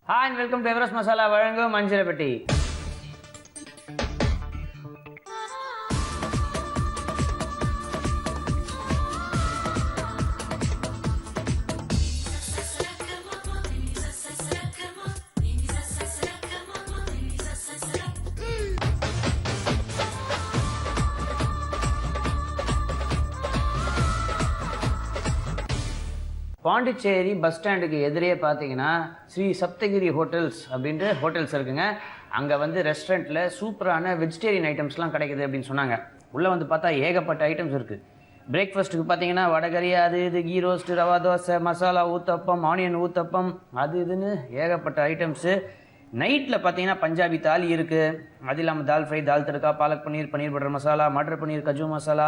Hi and welcome to Everest Masala வழங்கும் மஞ்சளை பெட்டி. பாண்டிச்சேரி பஸ் ஸ்டாண்டுக்கு எதிரே பார்த்தீங்கன்னா ஸ்ரீ சப்தகிரி ஹோட்டல்ஸ் அப்படின்ட்டு ஹோட்டல்ஸ் இருக்குங்க. அங்கே வந்து ரெஸ்டாரண்ட்டில் சூப்பரான வெஜிடேரியன் ஐட்டம்ஸ்லாம் கிடைக்குது அப்படின்னு சொன்னாங்க. உள்ளே வந்து பார்த்தா ஏகப்பட்ட ஐட்டம்ஸ் இருக்குது. பிரேக்ஃபாஸ்ட்டுக்கு பார்த்தீங்கன்னா வடகறி, அது இது, கீ ரோஸ்ட்டு, ரவா தோசை, மசாலா ஊத்தப்பம், ஆனியன் ஊத்தப்பம், அது இதுன்னு ஏகப்பட்ட ஐட்டம்ஸு. நைட்டில் பார்த்தீங்கன்னா பஞ்சாபி தாலி இருக்குது. அது இல்லாமல் தால் ஃப்ரை, தால் தடுக்கா, பாலக் பன்னீர், பன்னீர் பட்டர் மசாலா, மட்டர் பன்னீர், கஜு மசாலா,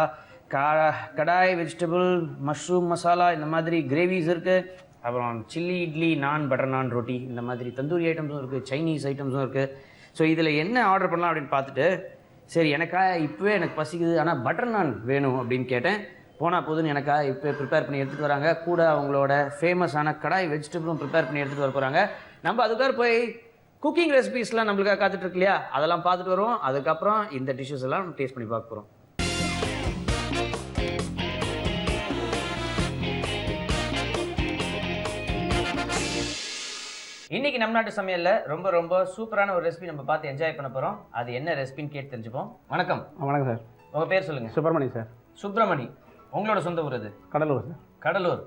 கடாய் வெஜிடபிள், மஷ்ரூம் மசாலா, இந்த மாதிரி கிரேவிஸ் இருக்குது. அப்புறம் சில்லி இட்லி, நான், பட்டர் நான், ரொட்டி, இந்த மாதிரி தந்தூரி ஐட்டம்ஸும் இருக்குது, சைனீஸ் ஐட்டம்ஸும் இருக்குது. ஸோ இதில் என்ன ஆர்டர் பண்ணலாம் அப்படின்னு பார்த்துட்டு, சரி இப்போவே எனக்கு பசிக்குது, ஆனால் பட்டர் நான் வேணும் அப்படின்னு கேட்டேன். போனால் போதுன்னு இப்போ ப்ரிப்பேர் பண்ணி எடுத்துகிட்டு வராங்க. கூட அவங்களோட ஃபேமஸான கடாய் வெஜிடபிளும் ப்ரிப்பேர் பண்ணி எடுத்துகிட்டு வர போகிறாங்க. நம்ம அதுக்காக போய் குக்கிங் ரெசிபீஸ்லாம் நம்மளுக்காக காத்துட்ருக்கு இல்லையா, அதெல்லாம் பார்த்துட்டு வருவோம். அதுக்கப்புறம் இந்த டிஷ்ஷஸ் எல்லாம் டேஸ்ட் பண்ணி பார்க்க போகிறோம். இன்னைக்கு நம்ம நாட்டு சமையல்ல ரொம்ப ரொம்ப சூப்பரான ஒரு ரெசிபி நம்ம பார்த்து என்ஜாய் பண்ண போறோம். அது என்ன ரெசிபின்னு கேட்டு தெரிஞ்சுப்போம். வணக்கம். வணக்கம் சார். உங்க பேர் சொல்லுங்க. சுப்பிரமணி சார். சுப்பிரமணி. உங்களோட சொந்த ஊர் அது? கடலூர் சார். கடலூர்.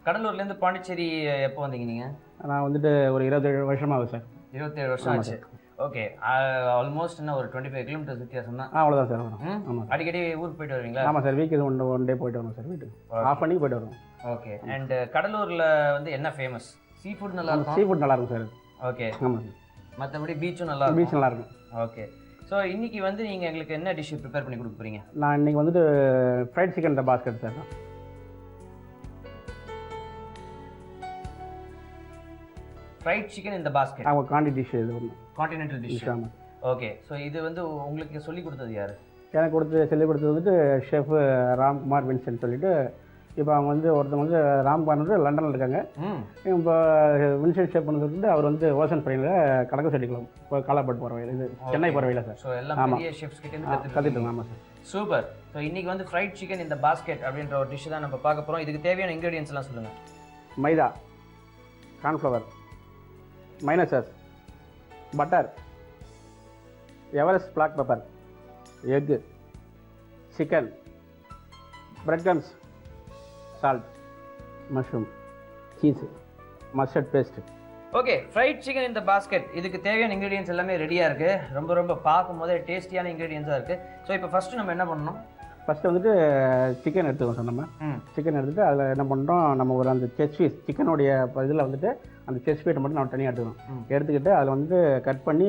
கடலூர்லேருந்து பாண்டிச்சேரி எப்போ வந்தீங்க நீங்க? நான் வந்துட்டு ஒரு 27 வருஷம் ஆகுது சார். 27 வருஷம் ஆச்சு. ஓகே. ஆல்மோஸ்ட் என்ன ஒரு 25 கிலோமீட்டர்ஸ் வித்தியாசம் தான். அவ்வளோதான் சார். ஆமாம். அடிக்கடி ஊருக்கு போயிட்டு வருவீங்களா? ஆமாம் சார். வீக்கு ஒன் டே போயிட்டு வரோம் சார். வீட்டுக்கு ஆஃப் பண்ணி போயிட்டு வரோம். ஓகே. அண்ட் கடலூரில் வந்து என்ன ஃபேமஸ்? சீ ஃபுட் நல்லா இருக்கும். சீ ஃபுட் நல்லா இருக்கும் சார். ஓகே. ஆமாம். மற்றபடி பீச்சும் நல்லா இருக்கும். பீச் நல்லா இருக்கும். ஓகே. ஸோ இன்றைக்கி வந்து நீங்கள் எங்களுக்கு என்ன டிஷ் ப்ரிப்பேர் பண்ணி கொடுக்க போகிறீங்க? நான் இன்றைக்கி வந்துட்டு ஃப்ரைட் சிக்கன் இந்த பாஸ்கெட் சார். ஃப்ரைட் சிக்கன் இந்த பாஸ்கெட். அவங்க காண்டி டிஷ் இது ஒன்று. Continental dish. ஆமாம். ஓகே. ஸோ இது வந்து உங்களுக்கு சொல்லி கொடுத்தது யார்? எனக்கு சொல்லிக் கொடுத்தது வந்துட்டு ஷெஃப் ராம்குமார் வின்சென்ட் சொல்லிட்டு. இப்போ அவங்க வந்து ஒருத்தவங்க வந்து ராம்குமார் வந்து லண்டனில் இருக்காங்க. இப்போ வின்சென்ட் ஷெஃப் பண்ண சொல்லிட்டு அவர் வந்து ஓசன் பைனில் கடக்க செடிக்கலாம் இப்போ காலாப்பட்டு போகிற வயல், இது சென்னை போகிற வயல சார். ஸோ எல்லாம் பெரிய ஷெஃப்ஸ் கிட்டேருந்து கற்றுட்டு. ஆமாம் சார். சூப்பர். ஸோ இன்றைக்கி வந்து ஃப்ரைட் சிக்கன் இந்த பாஸ்கெட் அப்படின்ற ஒரு டிஷ் தான் நம்ம பார்க்க போகிறோம். இதுக்கு தேவையான இன்க்ரீடியன்ஸ் எல்லாம் சொல்லுங்கள். Maida, cornflour, mayonnaise, butter, Everest black pepper, egg, chicken, bread crumbs, salt, mushroom, cheese, mustard paste. Okay. Fried chicken இந்த பாஸ்கெட், இதுக்கு தேவையான இன்க்ரீடியன்ஸ் எல்லாமே ரெடியாக இருக்குது. ரொம்ப ரொம்ப பார்க்கும் போதே டேஸ்டியான இன்க்ரீடியன்ஸாக இருக்குது. ஸோ இப்போ ஃபஸ்ட்டு நம்ம என்ன பண்ணணும்? ஃபஸ்ட்டு வந்துட்டு சிக்கன் எடுத்துக்கோம் சார். நம்ம சிக்கன் எடுத்துகிட்டு அதில் என்ன பண்ணுறோம், நம்ம ஒரு அந்த செஸ்ட் பீஸ் சிக்கனுடைய இதில் வந்துட்டு அந்த செஸ்ட் பீட்டை மட்டும் நம்ம தனியாக எடுத்துக்கணும். எடுத்துக்கிட்டு அதில் வந்து கட் பண்ணி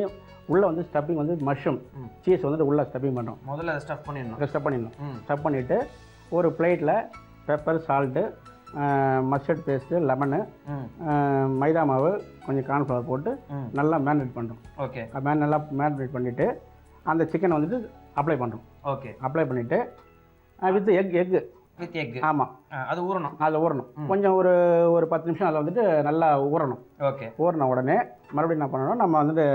உள்ளே வந்து ஸ்டஃப்பிங் வந்து மஷ்ரூம், சீஸ் வந்துட்டு உள்ளே ஸ்டஃப்பிங் பண்ணுறோம். முதல்ல ஸ்டஃப் பண்ணிடணும். ஸ்டஃப் பண்ணிவிட்டு ஒரு பிளேட்டில் pepper, salt, mustard paste, lemon, maida மாவு, கொஞ்சம் கார்ன்ஃப்ளவர் போட்டு நல்லா மேரினேட் பண்ணுறோம். ஓகே. நல்லா மேரினேட் பண்ணிவிட்டு அந்த சிக்கனை வந்துட்டு அப்ளை பண்ணுறோம். ஓகே. அப்ளை பண்ணிவிட்டு வித் எக். ஆமாம். அது ஊறணும். அதில் ஊறணும். கொஞ்சம் ஒரு 10 நிமிஷம் அதில் வந்துட்டு நல்லா ஊறணும். ஓகே. ஊறின உடனே மறுபடியும் என்ன பண்ணணும், நம்ம வந்துட்டு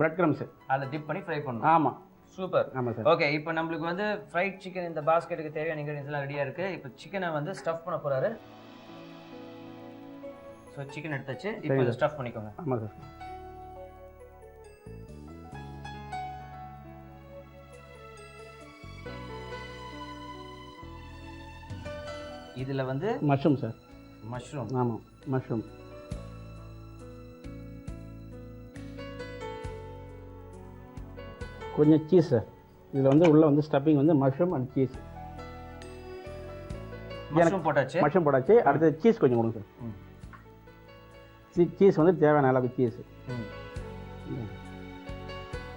பிரெட் க்ரம்ஸு அதில் டிப் பண்ணி ஃப்ரை பண்ணணும். ஆமாம். சூப்பர். ஆமாம் சார். ஓகே. இப்போ நம்மளுக்கு வந்து ஃப்ரைட் சிக்கன் இந்த பாஸ்கெட்டுக்கு தேவையான இன்க்ரீடியன்ஸ் எல்லாம் ரெடியாக இருக்குது. இப்போ சிக்கனை வந்து ஸ்டஃப் பண்ண போகிறாரு. ஸோ சிக்கன் எடுத்தாச்சு. இப்போ இதை ஸ்டஃப் பண்ணிக்கோங்க. ஆமாம் சார். இதில் வந்து மஷ்ரூம் சார். மஷ்ரூம். ஆமாம், மஷ்ரூம். கொஞ்சம் சீஸ் சார். இதில் வந்து உள்ளே வந்து ஸ்டஃப்பிங் வந்து மஷ்ரூம் அண்ட் சீஸ். மஷ்ரூம் போட்டாச்சு. அடுத்து சீஸ் கொஞ்சம் கொடுங்க சார். சீஸ் வந்து தேவையான அளவுக்கு சீஸ்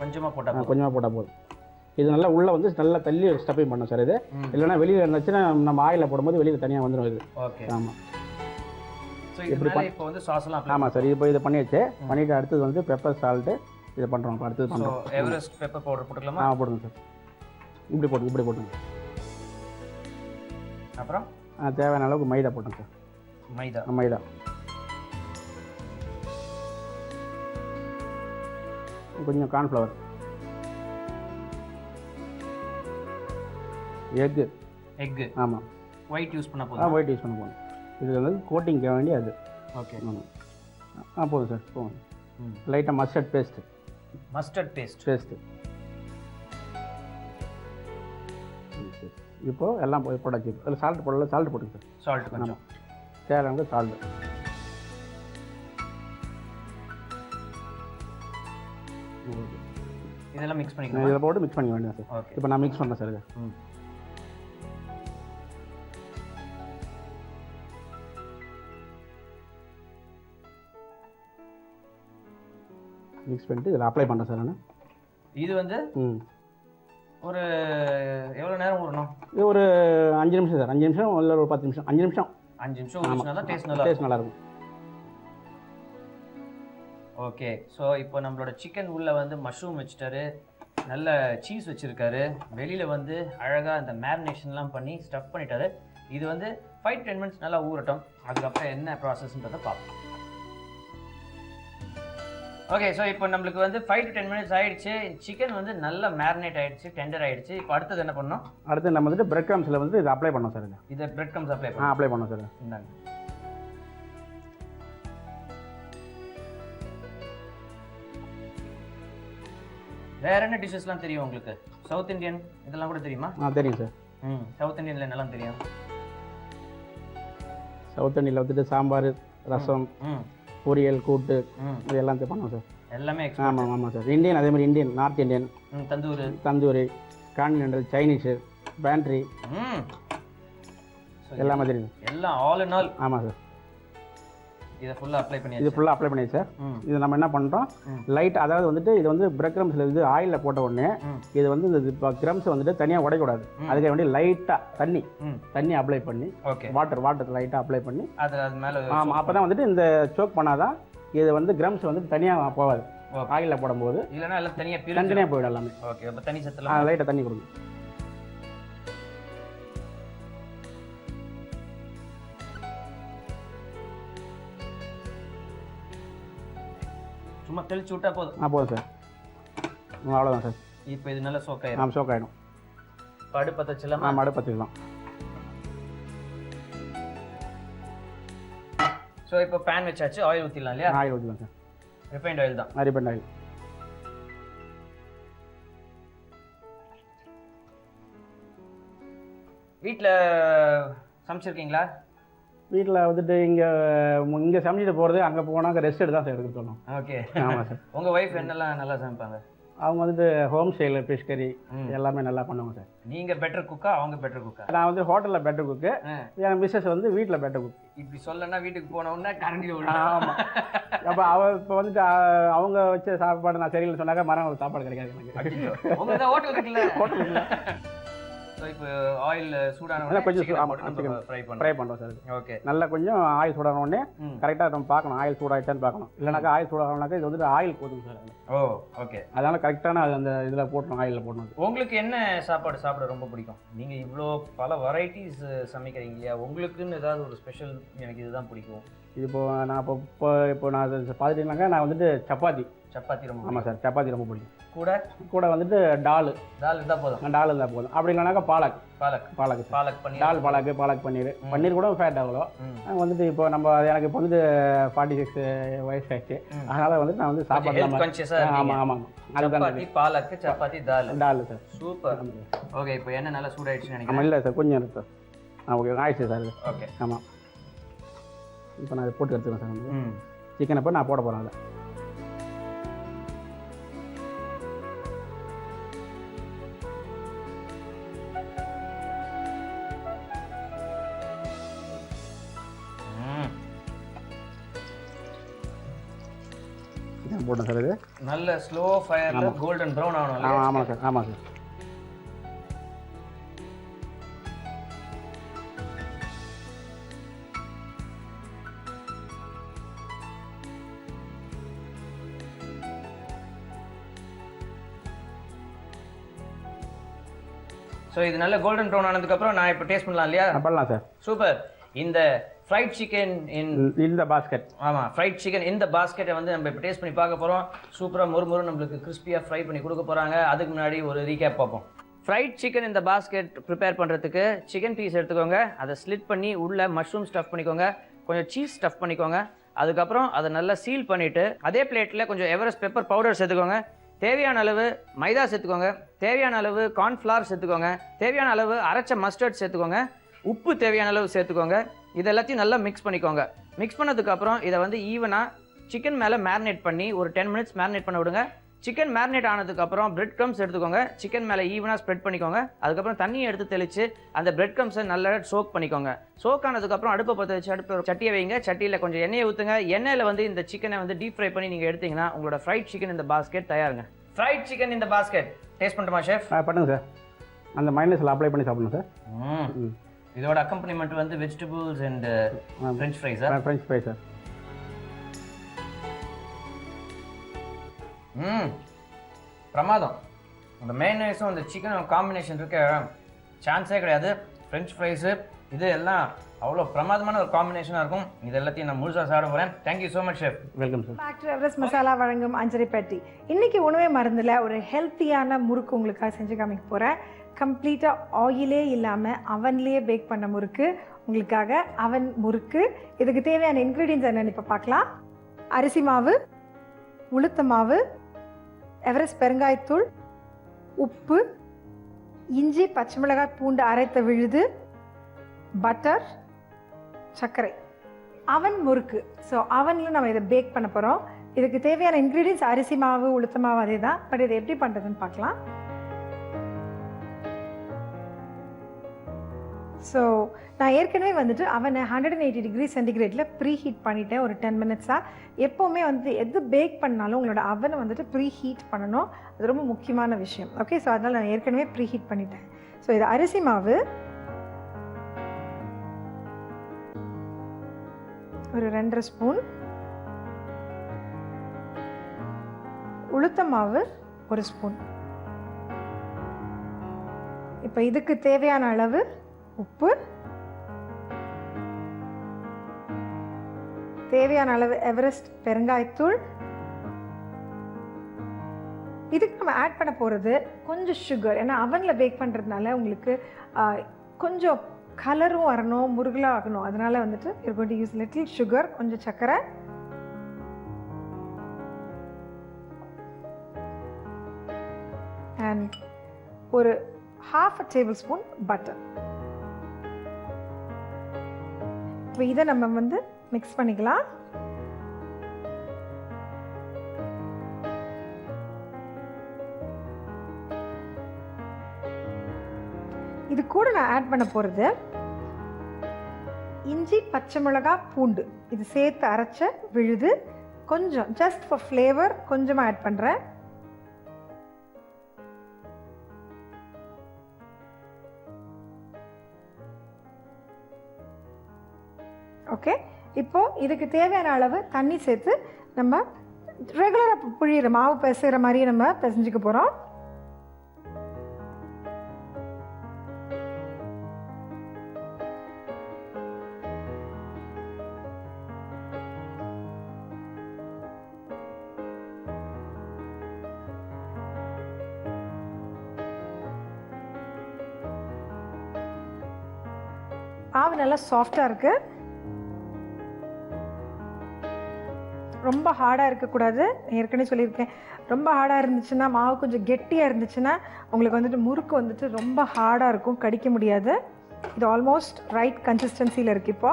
கொஞ்சமாக போட்டால் போதும். இது நல்லா உள்ளே வந்து நல்லா தள்ளி ஸ்டஃப்பிங் பண்ணணும் சார். இது இல்லைன்னா வெளியில் இருந்துச்சுன்னா நம்ம ஆயிலில் போடும்போது வெளியில் தனியாக வந்துடும் இது. ஓகே. ஆமாம். இப்போ வந்து சாஸ்லாம். ஆமாம் சார். இப்போ இதை பண்ணியாச்சு. பண்ணிவிட்டு அடுத்தது வந்து பெப்பர், சால்ட்டு இதை பண்ணுறோம். இப்போ அடுத்தது பண்ணுறோம். எவரெஸ்ட் பெப்பர் பவுடர் போட்டுக்கலாமா? போடுங்க சார். இப்படி போட்டுங்க. அப்புறம் தேவையான அளவுக்கு மைதா போட்டுங்க சார். மைதா. கொஞ்சம் கார்ன்ஃப்ளவர், எக்கு. ஆமாம், ஒயிட் யூஸ் பண்ண போதும். ஒயிட் யூஸ் பண்ண போதும். இது வந்து கோட்டிங்க்க வேண்டிய அது. ஓகே. ஆமாம், போதும் சார், போதும். லைட்டாக மஸ்டர்ட் பேஸ்ட்டு. இப்போது எல்லாம் போட்டாச்சு. அதில் சால்ட் போடல, சால்ட் போட்டுங்க சார். சால்ட் கொஞ்சம் தேவையான சால்ட். இதெல்லாம் மிக்ஸ் பண்ணிக்கலாம். இதில் போட்டு மிக்ஸ் பண்ணிக்க வேண்டியது சார். ஓகே. இப்போ நான் மிக்ஸ் பண்ணேன் சார். இதை மிக்ஸ் பண்ணிட்டு இதில் அப்ளை பண்ணுறேன் சார் நான். இது வந்து ஒரு எவ்வளோ நேரம் ஊறணும்? இது ஒரு 5 நிமிஷம் சார். 5 நிமிஷம் இல்லை ஒரு 10 நிமிஷம். 5 நிமிஷம். 5 நிமிஷம் ஊறினா தான் டேஸ்ட் நல்லா இருக்கும். ஓகே. ஸோ இப்போ நம்மளோட சிக்கன் உள்ள வந்து மஷ்ரூம் வச்சுட்டாரு, நல்ல சீஸ் வச்சுருக்காரு, வெளியில் வந்து அழகாக இந்த மேரினேஷன்லாம் பண்ணி ஸ்டஃப் பண்ணிட்டாரு. இது வந்து 5-10 மினிட்ஸ் நல்லா ஊறட்டும். அதுக்கப்புறம் என்ன ப்ராசஸ்ன்றதை பார்ப்போம். ஓகே. ஸோ இப்போ நம்மளுக்கு வந்து 5 to 10 மினிட்ஸ் ஆயிடுச்சு. சிக்கன் வந்து நல்லா மேரினேட் ஆயிடுச்சு, டெண்டர் ஆயிடுச்சு. இப்போ அடுத்தது என்ன பண்ணணும்? அடுத்து நம்ம வந்துட்டு பிரெட் க்ரம்ஸில் வந்து இதை அப்ளை பண்ணோம் சார். இதை பிரெட் க்ரம்ஸ் அப்ளை பண்ணோம் சார். இந்தாங்க. வேற என்ன டிஷ்ஷஸ்லாம் தெரியும் உங்களுக்கு? சவுத் இந்தியன் இதெல்லாம் கூட தெரியுமா? தெரியும் சார். சவுத் இந்தியன்ல என்னெல்லாம் தெரியும்? சவுத் இந்தியனில் வந்துட்டு சாம்பார், ரசம், பொரியல், கூட்டு இது எல்லாம் பண்ணுவோம் சார். எல்லாமே ஆமாம் சார். இந்தியன் அதே மாதிரி Indian, north Indian, tandoori, continental, Chinese, pantry எல்லாமே தெரியும். எல்லாம் ஆல் இன் ஆல். ஆமாம் சார். இதை ஃபுல்லாக அப்ளை பண்ணி சார். இது நம்ம என்ன பண்ணுறோம், லைட் அதாவது வந்துட்டு இது வந்து பிரெட் க்ரம்ஸில் இது ஆயிலில் போட்ட உடனே இது வந்து இந்த க்ரம்ஸை வந்துட்டு தனியாக உடைக்கூடாது. அதுக்கு வேண்டி லைட்டாக தண்ணி அப்ளை பண்ணி, வாட்டர் லைட்டாக அப்ளை பண்ணி அது மேலே. ஆமாம், அப்போ தான் வந்துட்டு இந்த சோக் பண்ணாதான் இது வந்து க்ரம்ஸ் வந்துட்டு தனியாக போகாது. ஆயிலில் போடும்போது இல்லைன்னா எல்லாம் தனியாக போயிடும் எல்லாமே. ஓகே. அப்போ தண்ணி சத்தலாம் லைட்டாக தண்ணி கொடுக்கும். சும்மா தெளிச்சு விட்டா போதும். போதும் சார். அவ்வளோதான் சார். இப்போ இது நல்லா சோக் ஆயிடும். சோக் ஆகிடும். அடுப்பு பற்றலாம். அடுப்பு பற்றிக்கலாம். ஸோ இப்போ பேன் வச்சாச்சு, ஆயில் ஊற்றிடலாம் இல்லையா? ஆயில் ஊற்றிடலாம் சார். ரிஃபைண்ட் ஆயில் தான். Refined oil. வீட்டில் சமைச்சிருக்கீங்களா? வீட்டில் வந்துட்டு இங்கே சமைச்சிட்டு போகிறது, அங்கே போனாங்க ரெஸ்ட் எடுத்து தான் சார் எடுக்க சொன்னோம். ஓகே. ஆமாம் சார். உங்கள் ஒய்ஃப் என்னெல்லாம் நல்லா சமைப்பாங்க? அவங்க வந்துட்டு ஹோம் ஸ்டைலில் ஃபிஷ் கறி எல்லாமே நல்லா பண்ணுவாங்க சார். நீங்கள் பெட்டர் குக்கா, அவங்க பெட்டர் குக்கா? நான் வந்து ஹோட்டலில் பெட்டர் குக்கு, என் மிஸ்ஸஸ் வந்து வீட்டில் பெட்டர் குக். இப்படி சொல்லனா வீட்டுக்கு போனவுடனே கரண்டி விடும். ஆமாம். அப்போ இப்போ வந்துட்டு அவங்க வச்ச சாப்பாடு நான் சரியில்லை சொன்னாக்க மரம் சாப்பாடு கிடைக்காது எனக்கு. உங்கள் தான் ஹோட்டல் இருக்குல்ல? ஹோட்டல். ஸோ இப்போ ஆயில் சூடான கொஞ்சம் ஃப்ரை பண்ணுறோம் சார். ஓகே. நல்லா கொஞ்சம் ஆயில் சூடான உடனே கரெக்டாக நம்ம பார்க்கணும் ஆயில் சூடாயிட்டான்னு பார்க்கணும். இல்லைனாக்கா ஆயில் சூடாகனாக்கா இது வந்துட்டு ஆயில் போதும் சார். ஓகே. அதனால கரெக்டான அந்த இதில் போட்டணும், ஆயிலில் போடணும். உங்களுக்கு என்ன சாப்பாடு சாப்பிட ரொம்ப பிடிக்கும்? நீங்கள் இவ்வளோ பல வெரைட்டிஸ் சமைக்கிறீங்க இல்லையா, உங்களுக்குன்னு ஏதாவது ஒரு ஸ்பெஷல் எனக்கு இதுதான் பிடிக்கும்? இது நான் இப்போ நான் பார்த்துட்டீங்கன்னாக்கா நான் வந்துட்டு சப்பாத்தி ரொம்ப. ஆமாம் சார், சப்பாத்தி ரொம்ப பிடிக்கும். கூட வந்துட்டு டால் இருந்தால் போதும். அப்படி இல்லைனாக்கா பாலக் பன்னீர் கூட ஃபேட் ஆகலாம். வந்துட்டு இப்போ நம்ம எனக்கு இப்போ வந்துட்டு 46 வயசு ஆயிடுச்சு. அதனால வந்துட்டு நான் வந்து சாப்பாடு. ஆமாம். சப்பாத்தி டால் சார். சூப்பர். ஓகே. இப்போ என்ன நல்லா சூடாயிடுச்சுன்னு நினைக்கிறேன். இல்லை சார், கொஞ்சம் இருக்கு சார். ஓகே, ஆயிடுச்சு சார். ஓகே. ஆமாம். இப்போ நான் போட்டு எடுத்துக்கிறேன் சார். சிக்கனை இப்போ நான் போட போகிறேன். அதை போட்டேன் சார். இது நல்ல ஸ்லோ ஃபயர்ல கோல்டன் ப்ரௌன் ஆகணும். ஆமாம் சார். ஆமாம் சார். ஸோ இது நல்ல கோல்டன் ப்ரௌன் ஆனதுக்கப்புறம் நான் இப்போ டேஸ்ட் பண்ணலாம் இல்லையா? பண்ணலாம் சார். சூப்பர். இந்த ஃப்ரைட் சிக்கன் இந்த பாஸ்கெட். ஆமாம், ஃப்ரைட் சிக்கன் இந்த பாஸ்கெட்டை வந்து நம்ம இப்போ டேஸ்ட் பண்ணி பார்க்க போகிறோம். சூப்பராக மொறு நம்மளுக்கு கிறிஸ்பியாக ஃப்ரை பண்ணி கொடுக்க போகிறாங்க. அதுக்கு முன்னாடி ஒரு ரீகேப் பார்ப்போம். ஃப்ரைட் சிக்கன் இந்த பாஸ்கெட் ப்ரிப்பேர் பண்ணுறதுக்கு சிக்கன் பீஸ் எடுத்துக்கோங்க, அதை ஸ்லிட் பண்ணி உள்ளே மஷ்ரூம் ஸ்டஃப் பண்ணிக்கோங்க, கொஞ்சம் சீஸ் ஸ்டஃப் பண்ணிக்கோங்க. அதுக்கப்புறம் அதை நல்லா சீல் பண்ணிவிட்டு அதே பிளேட்டில் கொஞ்சம் எவரெஸ்ட் பெப்பர் பவுடர் சேர்த்துக்கோங்க, தேவையான அளவு மைதா சேர்த்துக்கோங்க, தேவையான அளவு கார்ன்ஃப்ளவர் சேர்த்துக்கோங்க, தேவையான அளவு அரைச்ச மஸ்டர்ட் சேர்த்துக்கோங்க, உப்பு தேவையான அளவு சேர்த்துக்கோங்க. இது எல்லாத்தையும் நல்லா மிக்ஸ் பண்ணிக்கோங்க. மிக்ஸ் பண்ணதுக்கப்புறம் இதை வந்து ஈவனாக சிக்கன் மேலே மேரினேட் பண்ணி ஒரு 10 மினிட்ஸ் மேரினேட் பண்ண விடுங்க. சிக்கன் மேரினேட் ஆனதுக்கப்புறம் பிரெட் க்ரம்ஸ் எடுத்துக்கோங்க, சிக்கன் மேலே ஈவனாக ஸ்ப்ரெட் பண்ணிக்கோங்க. அதுக்கப்புறம் தண்ணியை எடுத்து தெளித்து அந்த பிரெட் க்ரம்ஸை நல்லா சோக் பண்ணிக்கோங்க. சோக் ஆனதுக்கப்புறம் அடுப்பை பற்ற வச்சு சட்டியை வைங்க. சட்டியில் கொஞ்சம் எண்ணெயை ஊற்றுங்க. எண்ணெயில் வந்து இந்த சிக்கனை வந்து டீப் ஃப்ரை பண்ணி நீங்கள் எடுத்தீங்கன்னா உங்களோட ஃப்ரைட் சிக்கன் இந்த பாஸ்கெட் தயாருங்க. ஃப்ரைட் சிக்கன் இந்த பாஸ்கெட் டேஸ்ட் பண்ணுமா ஷெஃப்? பண்ணுங்க சார். அந்த மைனஸில் அப்ளை பண்ணி சாப்பிடணும் சார். இதோட அக்கம்பனிமெண்ட் வந்து vegetables and French fries. French fry sir. பிரமாதம். அந்த மைனஸும் அந்த சிக்கன் காம்பினேஷன் இருக்க சான்ஸே கிடையாது. ஃப்ரெஞ்ச் ஃப்ரைஸு இது எல்லாம் அவ்வளோ பிரமாதமான ஒரு காம்பினேஷனாக இருக்கும். இது எல்லாத்தையும் நான் முழுசாக சாப்பிட போகிறேன். Thank you so much chef. Welcome sir. Factory Everest masala வழங்கும் அஞ்சரை பெட்டி. இன்றைக்கி உணவே மருந்தில் ஒரு ஹெல்த்தியான முறுக்கு உங்களுக்காக செஞ்சு காமிக்க போகிறேன். கம்ப்ளீட்டாக ஆயிலே இல்லாமல் அவன்லேயே பேக் பண்ண முறுக்கு உங்களுக்காக. அவன் முறுக்கு. இதுக்கு தேவையான இன்க்ரீடியன்ஸ் என்னென்னு இப்போ பார்க்கலாம். அரிசி மாவு, உளுத்த மாவு, எவரெஸ்ட் பெருங்காயத்தூள், உப்பு, இஞ்சி, பச்சை மிளகாய், பூண்டு அரைத்த விழுது, பட்டர், சர்க்கரை. அவன் முறுக்கு. ஸோ அவனில் நம்ம இதை பேக் பண்ண போகிறோம். இதுக்கு தேவையான இன்க்ரீடியன்ஸ் அரிசி மாவு, உளுத்த மாவு அதே தான். பட் இதை எப்படி பண்ணுறதுன்னு பார்க்கலாம். ஸோ நான் ஏற்கனவே வந்துட்டு அவனை 180 டிகிரி சென்டிகிரேட்டில் ப்ரீ ஹீட் பண்ணிட்டேன் ஒரு 10 மினிட்ஸாக. எப்போவுமே வந்து எது பேக் பண்ணாலும் உங்களோட அவனை வந்துட்டு ப்ரீ ஹீட் பண்ணணும். அது ரொம்ப முக்கியமான விஷயம். ஓகே, ஸோ அதனால் நான் ஏற்கனவே ப்ரீ ஹீட் பண்ணிட்டேன். ஸோ இது அரிசி மாவு ஒரு 2.5 ஸ்பூன், உளுத்த மாவு 1 ஸ்பூன். இப்போ இதுக்கு தேவையான அளவு உப்பு, தேவையான அளவு எவரெஸ்ட் பெருங்காயத்தூள். இதுக்கு நம்ம ஆட் பண்ண போகிறது கொஞ்சம் சுகர். ஏன்னா அவனில் பேக் பண்ணுறதுனால உங்களுக்கு கொஞ்சம் கலரும் வரணும், முருகலாக ஆகணும். அதனால் வந்துட்டு you're going to use little sugar, கொஞ்சம் சர்க்கரை, and ஒரு 1/2 tablespoon பட்டர். இப்போ இதை நம்ம வந்து மிக்ஸ் பண்ணிக்கலாம். இது கூட நான் ஆட் பண்ண போகிறது இஞ்சி, பச்சை மிளகாய், பூண்டு. இது சேர்த்து அரைச்ச விழுது. கொஞ்சம் ஜஸ்ட் ஃபார் ஃப்ளேவர் கொஞ்சமாக ஆட் பண்ணுறேன். ஓகே, இப்போது இதுக்கு தேவையான அளவு தண்ணி சேர்த்து நம்ம ரெகுலராக புழியிற மாவு பிசைகிற மாதிரியே நம்ம பிசைஞ்சிக்க போகிறோம். மாவு நல்லா சாஃப்டாக இருக்குது. ரொம்ப ஹார்டாக இருக்கக்கூடாது. ஏற்கனவே சொல்லியிருக்கேன், ரொம்ப ஹார்டாக இருந்துச்சுன்னா, மாவு கொஞ்சம் கெட்டியாக இருந்துச்சுன்னா உங்களுக்கு வந்துட்டு முறுக்கு வந்துட்டு ரொம்ப ஹார்டாக இருக்கும், கடிக்க முடியாது. இது ஆல்மோஸ்ட் ரைட் கன்சிஸ்டன்சியில் இருக்குது. இப்போ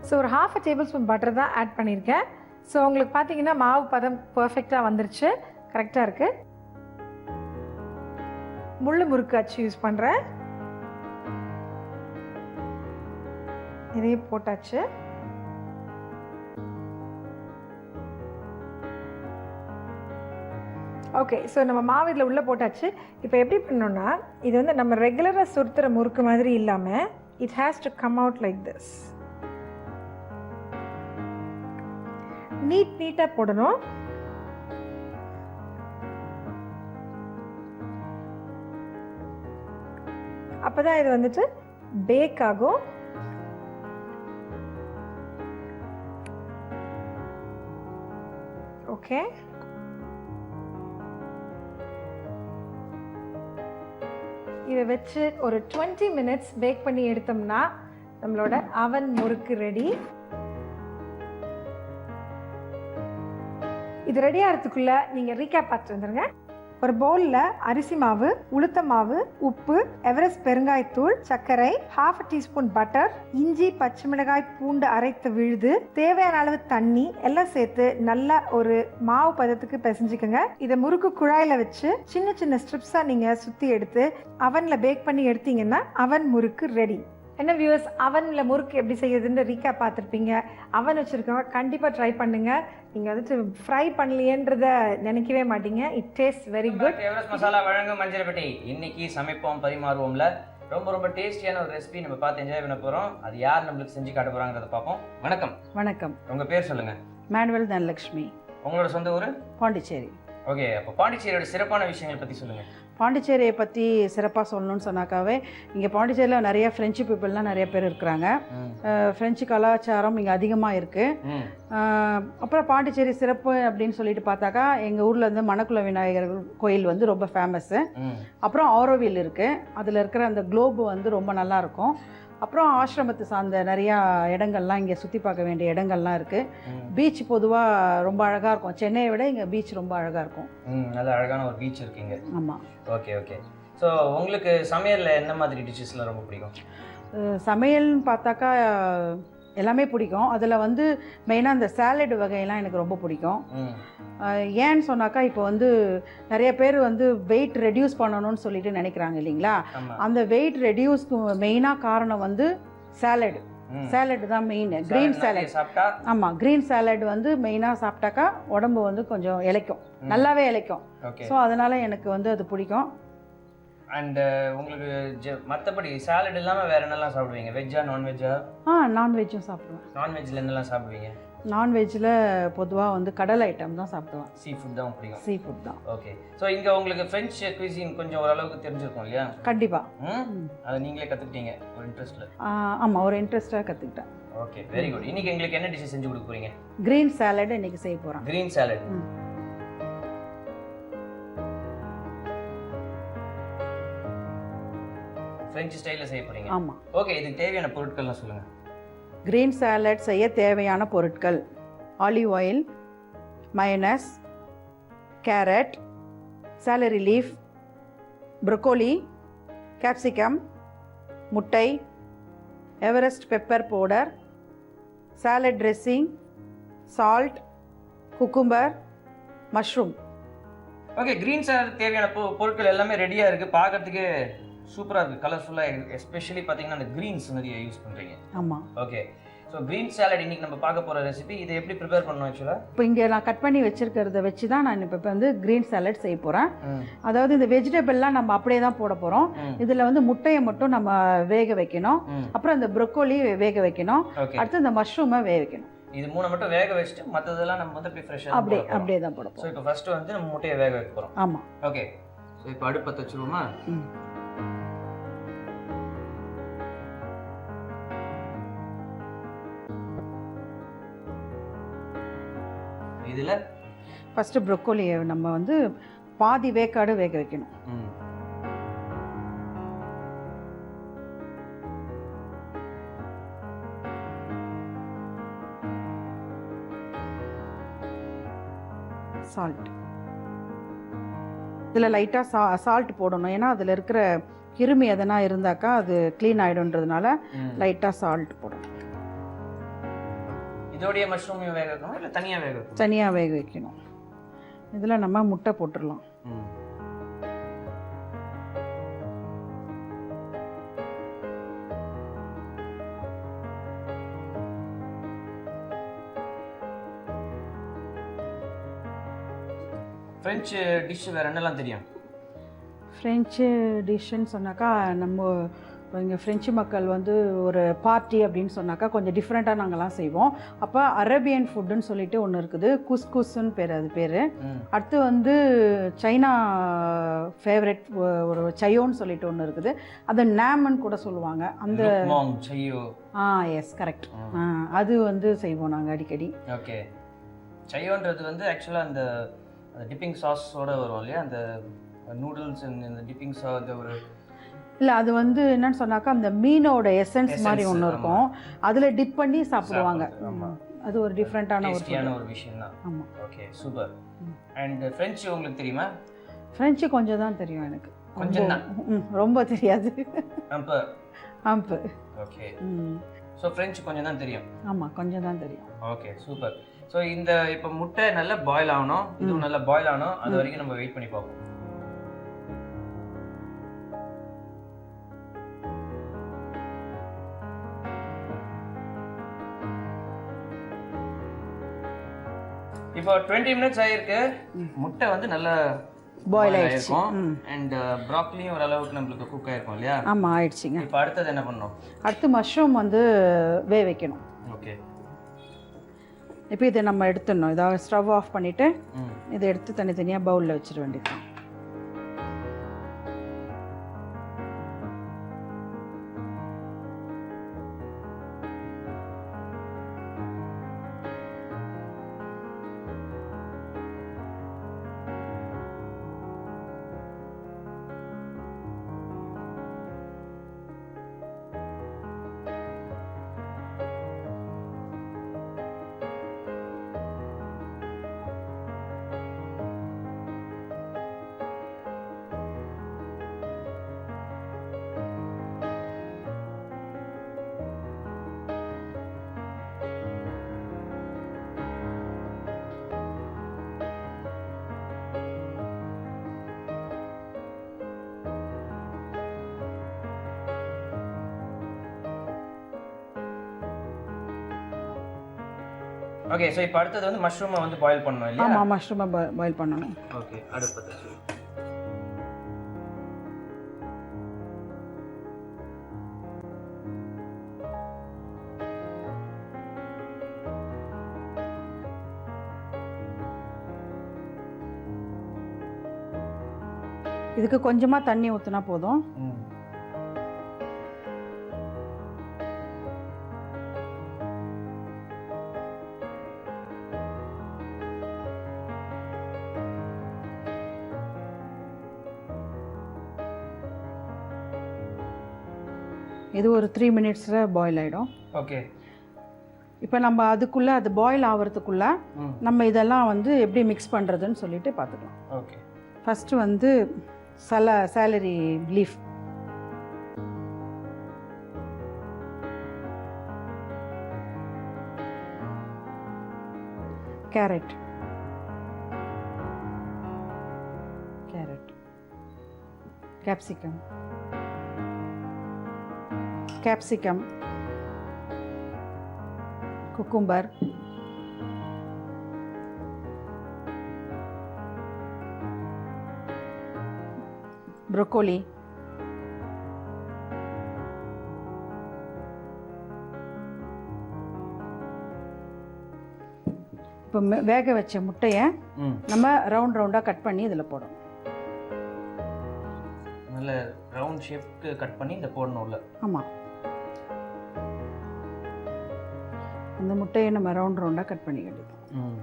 ஸோ ஒரு 1/2 டேபிள்ஸ்பூன் பட்டர் தான் ஆட் பண்ணியிருக்கேன். ஸோ உங்களுக்கு பார்த்தீங்கன்னா மாவு பதம் பர்ஃபெக்டாக வந்துருச்சு, கரெக்டாக இருக்குது. முள்ளு முறுக்கு அச்சு யூஸ் பண்ணுறேன். இதையும் போட்டாச்சு. ஓகே, ஸோ நம்ம மாவு இதில் உள்ளே போட்டாச்சு. இப்போ எப்படி பண்ணணும்னா, இது வந்து நம்ம ரெகுலராக சுருத்துற முறுக்கு மாதிரி இல்லாமல் it has to come out like this. நீட்டாக போடணும். அப்போ தான் இது வந்துட்டு பேக் ஆகும். ஓகே, இதை வச்சு ஒரு 20 minutes பேக் பண்ணி எடுத்தோம்னா நம்மளோட அவன் முறுக்கு ரெடி. இது ரெடி ஆகிறதுக்குள்ள நீங்கள் ரீகேப் பார்த்துட்டு வந்துருங்க. ஒரு பவுலில் அரிசி மாவு, உளுத்த மாவு, உப்பு, எவரெஸ்ட் பெருங்காயத்தூள், சர்க்கரை, 1/2 டீஸ்பூன் பட்டர், இஞ்சி, பச்சை மிளகாய், பூண்டு அரைத்து விழுது, தேவையான அளவு தண்ணி எல்லாம் சேர்த்து நல்லா ஒரு மாவு பதத்துக்கு பிசைஞ்சுக்கோங்க. இதை முறுக்கு குழாயில் வச்சு சின்ன சின்ன ஸ்ட்ரிப்ஸாக நீங்கள் சுற்றி எடுத்து அவனில் பேக் பண்ணி எடுத்தீங்கன்னா அவன் முறுக்கு ரெடி. என்ன வியூவர்ஸ், அவனில் முறுக்கு எப்படி செய்யுதுன்னு ரீகேப் பார்த்துருப்பீங்க. அவன் வச்சுருக்கவங்க கண்டிப்பாக ட்ரை பண்ணுங்கள். நீங்கள் வந்துட்டு ஃப்ரை பண்ணலையேன்றத நினைக்கவே மாட்டீங்க. It taste very good. Everest masala வழங்கும் மஞ்சள்பட்டி. இன்னைக்கு சமைப்போம் பரிமாறுவோம்ல ரொம்ப டேஸ்டியான ஒரு ரெசிபி நம்ம பார்த்து என்ஜாய் பண்ண போகிறோம். அது யார் நம்மளுக்கு செஞ்சு காட்ட போகிறாங்கிறத பார்ப்போம். வணக்கம். வணக்கம். உங்கள் பேர் சொல்லுங்கள். மேனுவல் தனலட்சுமி. உங்களோட சொந்த ஊர்? பாண்டிச்சேரி. ஓகே, அப்போ பாண்டிச்சேரியோட சிறப்பான விஷயங்களை பற்றி சொல்லுங்கள். பாண்டிச்சேரியை பற்றி சிறப்பாக சொல்லணும்னு சொன்னாக்காவே இங்கே பாண்டிச்சேரியில் நிறைய ஃப்ரெஞ்சு பீப்புளெலாம் நிறைய பேர் இருக்கிறாங்க. ஃப்ரெஞ்சு கலாச்சாரம் இங்கே அதிகமாக இருக்குது. அப்புறம் பாண்டிச்சேரி சிறப்பு அப்படின்னு சொல்லிட்டு பார்த்தாக்கா எங்கள் ஊரில் வந்து மணக்குள விநாயகர் கோயில் வந்து ரொம்ப ஃபேமஸ்ஸு. அப்புறம் ஆரோவில் இருக்குது, அதில் இருக்கிற அந்த குளோபு வந்து ரொம்ப நல்லாயிருக்கும். அப்புறம் ஆசிரமத்தை சார்ந்த நிறையா இடங்கள்லாம் இங்கே சுற்றி பார்க்க வேண்டிய இடங்கள்லாம் இருக்குது. பீச் பொதுவாக ரொம்ப அழகாக இருக்கும். சென்னையை விட இங்கே பீச் ரொம்ப அழகாக இருக்கும். நல்ல அழகான ஒரு பீச் இருக்குங்க. ஆமாம். ஓகே. ஸோ உங்களுக்கு சமையலில் என்ன மாதிரி டிஷ்ஷஸ்லாம் ரொம்ப பிடிக்கும்? சமையல்னு பார்த்தாக்கா எல்லாமே பிடிக்கும். அதில் வந்து மெயினாக இந்த சாலட் வகையெல்லாம் எனக்கு ரொம்ப பிடிக்கும். ஏன்னு சொன்னாக்கா இப்போ வந்து நிறைய பேர் வந்து வெயிட் ரெடியூஸ் பண்ணணும்னு சொல்லிட்டு நினைக்கிறாங்க இல்லைங்களா. அந்த வெயிட் ரெடியூஸ்க்கு மெயினாக காரணம் வந்து சாலட் தான் மெயின். க்ரீன் சாலட் சாப்பிட்டா, ஆமாம், க்ரீன் சாலட் வந்து மெயினாக சாப்பிட்டாக்கா உடம்பு வந்து கொஞ்சம் இளைக்கும், நல்லாவே இளைக்கும். ஸோ அதனால் எனக்கு வந்து அது பிடிக்கும். அண்ட் உங்களுக்கு மற்றபடி சாலட் இல்லாமல் வேறு என்னெல்லாம் சாப்பிடுவீங்க? வெஜ்ஜா நான்வெஜ்ஜா? நான்வெஜ்ஜும் சாப்பிடுவேன். நான்வெஜ்ஜில் என்னெல்லாம் சாப்பிடுவீங்க? நான்வெஜ்ஜில் பொதுவாக வந்து கடல் ஐட்டம் தான் சாப்பிடுவேன். சீ ஃபுட் தான் பிடிக்கும்? சீ ஃபுட் தான். ஓகே. ஸோ இங்கே உங்களுக்கு ஃப்ரெஞ்ச் குவிசின் கொஞ்சம் ஓரளவுக்கு தெரிஞ்சிருக்கும் இல்லையா? கண்டிப்பாக. அதை நீங்களே கற்றுக்கிட்டீங்க ஒரு இன்ட்ரெஸ்ட்டில்? ஆமாம், ஒரு இன்ட்ரெஸ்ட்டாக கற்றுக்கிட்டேன். Okay, very good. இன்னைக்கு எங்களுக்கு என்ன டிஷ் செஞ்சு கொடுக்க போகிறீங்க? க்ரீன் சாலட் இன்னைக்கு செய்ய போகிறேன். Green salad. ஃப்ரெஞ்ச் ஸ்டைலில் செய்ய போகிறீங்க? ஆமாம். ஓகே, இதுக்கு தேவையான பொருட்கள்லாம் சொல்லுங்கள். க்ரீன் சாலட் செய்ய தேவையான பொருட்கள்: olive oil, mayonnaise, carrot, celery leaf, broccoli, capsicum, முட்டை, Everest pepper powder, salad dressing, salt, cucumber, mushroom. Okay, green salad தேவையான பொருட்கள் எல்லாமே ரெடியாக இருக்குது. பார்க்கறதுக்கு சூப்பராக இருக்குது, கலர்ஃபுல்லாக. எஸ்பெஷலி பார்த்தீங்கன்னா அந்த க்ரீன்ஸ் நிறைய யூஸ் பண்ணுறீங்க. ஆமாம். ஓகே, ஸோ க்ரீன் சாலட் இன்றைக்கி நம்ம பார்க்க போகிற ரெசிபி. இதை எப்படி ப்ரிப்பேர் பண்ணணும் ஆக்சுவலாக? இப்போ இங்கே நான் கட் பண்ணி வச்சுருக்கிறத வச்சு தான் நான் இப்போ வந்து க்ரீன் சாலட் செய்ய போகிறேன். அதாவது இந்த வெஜிடபிள்லாம் நம்ம அப்படியே தான் போட போகிறோம். இதில் வந்து முட்டையை மட்டும் நம்ம வேக வைக்கணும். அப்புறம் இந்த ப்ரொக்கோலி வேக வைக்கணும். அடுத்து இந்த மஷ்ரூமை வேக வைக்கணும். இது மூணு மட்டும் வேக வச்சுட்டு மற்றதெல்லாம் நம்ம வந்து அப்படியே ஃப்ரெஷ்ஷாக அப்படியே தான் போட போகிறோம். ஸோ இப்போ ஃபஸ்ட்டு வந்து நம்ம முட்டையை வேக வைக்க போகிறோம். ஆமாம். ஓகே, ஸோ இப்போ அடுப்பை வச்சுருவோமா? இதில் ஃபஸ்ட்டு ப்ரொக்கோலியை நம்ம வந்து பாதி வேக்காடு வேக வைக்கணும். சால்ட், இதில் லைட்டாக சால்ட் போடணும். ஏன்னா அதில் இருக்கிற கிருமி எதனா இருந்தாக்கா அது க்ளீன் ஆகிடும்ன்றதுனால லைட்டாக சால்ட் போடணும். இதோடைய மஷ்ரூமையும் வேக வைக்கணும் இல்லை தனியாக வேக வைக்கணும்? தனியாக வேக வைக்கணும். இதில் நம்ம முட்டை போட்டுடலாம். ஃப்ரெஞ்சு டிஷ் வேறு என்னெல்லாம் தெரியும்? ஃப்ரெஞ்சு டிஷ்ஷுன்னு சொன்னாக்கா நம்ம இப்போ இங்கே ஃப்ரெஞ்சு மக்கள் வந்து ஒரு பார்ட்டி அப்படின்னு சொன்னாக்கா கொஞ்சம் டிஃப்ரெண்ட்டாக நாங்கள்லாம் செய்வோம். அப்போ அரேபியன் ஃபுட்டுன்னு சொல்லிட்டு ஒன்று இருக்குது, குஸ்குஸ்ன்னு பேர், அது பேர். அடுத்து வந்து சைனா ஃபேவரட் ஒரு சயோன்னு சொல்லிட்டு ஒன்று இருக்குது, அது நேமன் கூட சொல்லுவாங்க. அந்த எஸ் கரெக்ட், அது வந்து செய்வோம் நாங்கள் அடிக்கடி. ஓகே, சயோன்றது வந்து ஆக்சுவலாக அந்த டிப்பிங் சாஸோட வரும் இல்லையா, அந்த நூடுல்ஸ் இந்த டிப்பிங் சாஸ் அந்த ஒரு இல்லை, அது வந்து என்னன்னு சொன்னாக்கா அந்த மீனோட எசன்ஸ் மாதிரி ஒன்று இருக்கும், அதில் டிப் பண்ணி சாப்பிடுவாங்க. அது ஒரு டிஃப்ரெண்ட்டான ஒரு விஷயம் தான். ஆமாம். Okay, super. அண்ட் ஃப்ரெஞ்சு உங்களுக்கு தெரியுமா? ஃப்ரெஞ்சு கொஞ்சம் தான் தெரியும் எனக்கு. கொஞ்சம் தான்? ரொம்ப தெரியாது. அம்பு. ஓகே, ஸோ ஃப்ரெஞ்சு கொஞ்சம் தான் தெரியும். ஆமாம், கொஞ்சம் தான் தெரியும். Okay, super. ஸோ இந்த இப்போ முட்டை நல்லா பாயில் ஆகணும், இதுவும் நல்லா பாயில் ஆகணும், அது வரைக்கும் நம்ம வெயிட் பண்ணி பார்ப்போம். இப்போ 20 மினிட்ஸ் ஆயிருக்கு, முட்டை வந்து நல்லா பாயில் ஆயிடுக்கும். அண்ட் ப்ராக்கலியும் ஓரளவுக்கு நம்மளுக்கு குக் ஆயிருக்கும் இல்லையா? ஆமாம், ஆயிடுச்சுங்க. இப்போ அடுத்தது என்ன பண்ணணும்? அடுத்து மஷ்ரூம் வந்து வைக்கணும். ஓகே, இப்போ இதை நம்ம எடுத்துடணும். இதை ஸ்டவ் ஆஃப் பண்ணிவிட்டு இதை எடுத்து தனித்தனியாக பவுலில் வச்சிட வேண்டியது. ஓகே, ஸோ இப்போ அடுத்தது வந்து மஷ்ரூமை வந்து பாயில் பண்ணணும் இல்லையா? ஆமாம், மஷ்ரூமை பாயில் பண்ணணும். ஓகே, அடுப்பது இதுக்கு கொஞ்சமாக தண்ணி ஊற்றினா போதும். இது ஒரு 3 மினிட்ஸில் பாயில் ஆகிடும். ஓகே, இப்போ நம்ம அதுக்குள்ளே அது பாயில் ஆகிறதுக்குள்ளே நம்ம இதெல்லாம் வந்து எப்படி மிக்ஸ் பண்ணுறதுன்னு சொல்லிட்டு பார்த்துக்கலாம். ஓகே, ஃபஸ்ட்டு வந்து salary leaf, carrot, capsicum, cucumber, broccoli, இப்போ வேக வச்ச முட்டையை நம்ம ரவுண்டாக கட் பண்ணி இதில் போடணும். நல்ல ரவுண்ட் ஷேப்க்கு கட் பண்ணி இதை போடணும் உள்ள. ஆமாம், அந்த முட்டையை நம்ம ரவுண்டாக கட் பண்ணி எடுத்தோம்.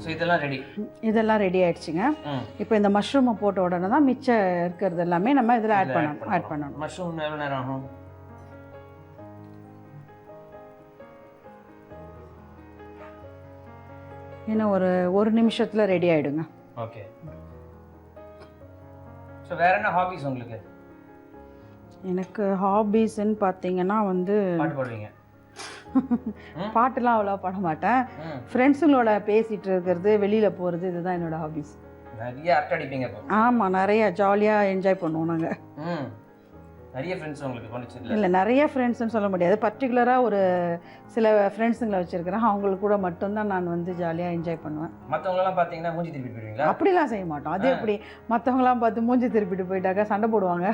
ஸோ இதெல்லாம் ரெடி ஆயிடுச்சுங்க. இப்போ இந்த மஷ்ரூமை போட்ட உடனே தான் மிச்சம் இருக்கிறது எல்லாமே நம்ம இதில் ஆட் பண்ணணும். மஷ்ரூம் எவ்வளோ நேரம் ஆகும்? இன்னும் ஒரு நிமிஷத்தில் ரெடி ஆகிடுங்க. ஓகே. ஸோ வேற என்ன ஹாபிஸ் உங்களுக்கு? எனக்கு ஹாபீஸ்ன்னு பார்த்தீங்கன்னா வந்து பாட்டு பாடுவீங்க? பாட்டுலாம் அவ்வளோ பாட மாட்டேன். ஃப்ரெண்ட்ஸுங்களோட பேசிகிட்டு இருக்கிறது, வெளியில் போகிறது, இதுதான் என்னோடய ஹாபீஸ். நிறைய அரட்டை அடிப்பீங்க? ஆமாம், நிறைய ஜாலியாக என்ஜாய் பண்ணுவோம் நாங்கள். நிறைய ஃப்ரெண்ட்ஸ் உங்களுக்கு பாண்டிச்சேரியில்? இல்லை, நிறைய ஃப்ரெண்ட்ஸ்னு சொல்ல முடியாது. பர்டிகுலராக ஒரு சில ஃப்ரெண்ட்ஸுங்களை வச்சுருக்கிறேன். அவங்களுக்கு கூட மட்டும்தான் நான் வந்து ஜாலியாக என்ஜாய் பண்ணுவேன். மற்றவங்களெல்லாம் பார்த்தீங்கன்னா மூஞ்சி திருப்பிட்டு போயிடுவீங்களா? அப்படிலாம் செய்ய மாட்டோம். அது எப்படி மற்றவங்களாம் பார்த்து மூஞ்சி திருப்பிட்டு போயிட்டாக்கா சண்டை போடுவாங்க.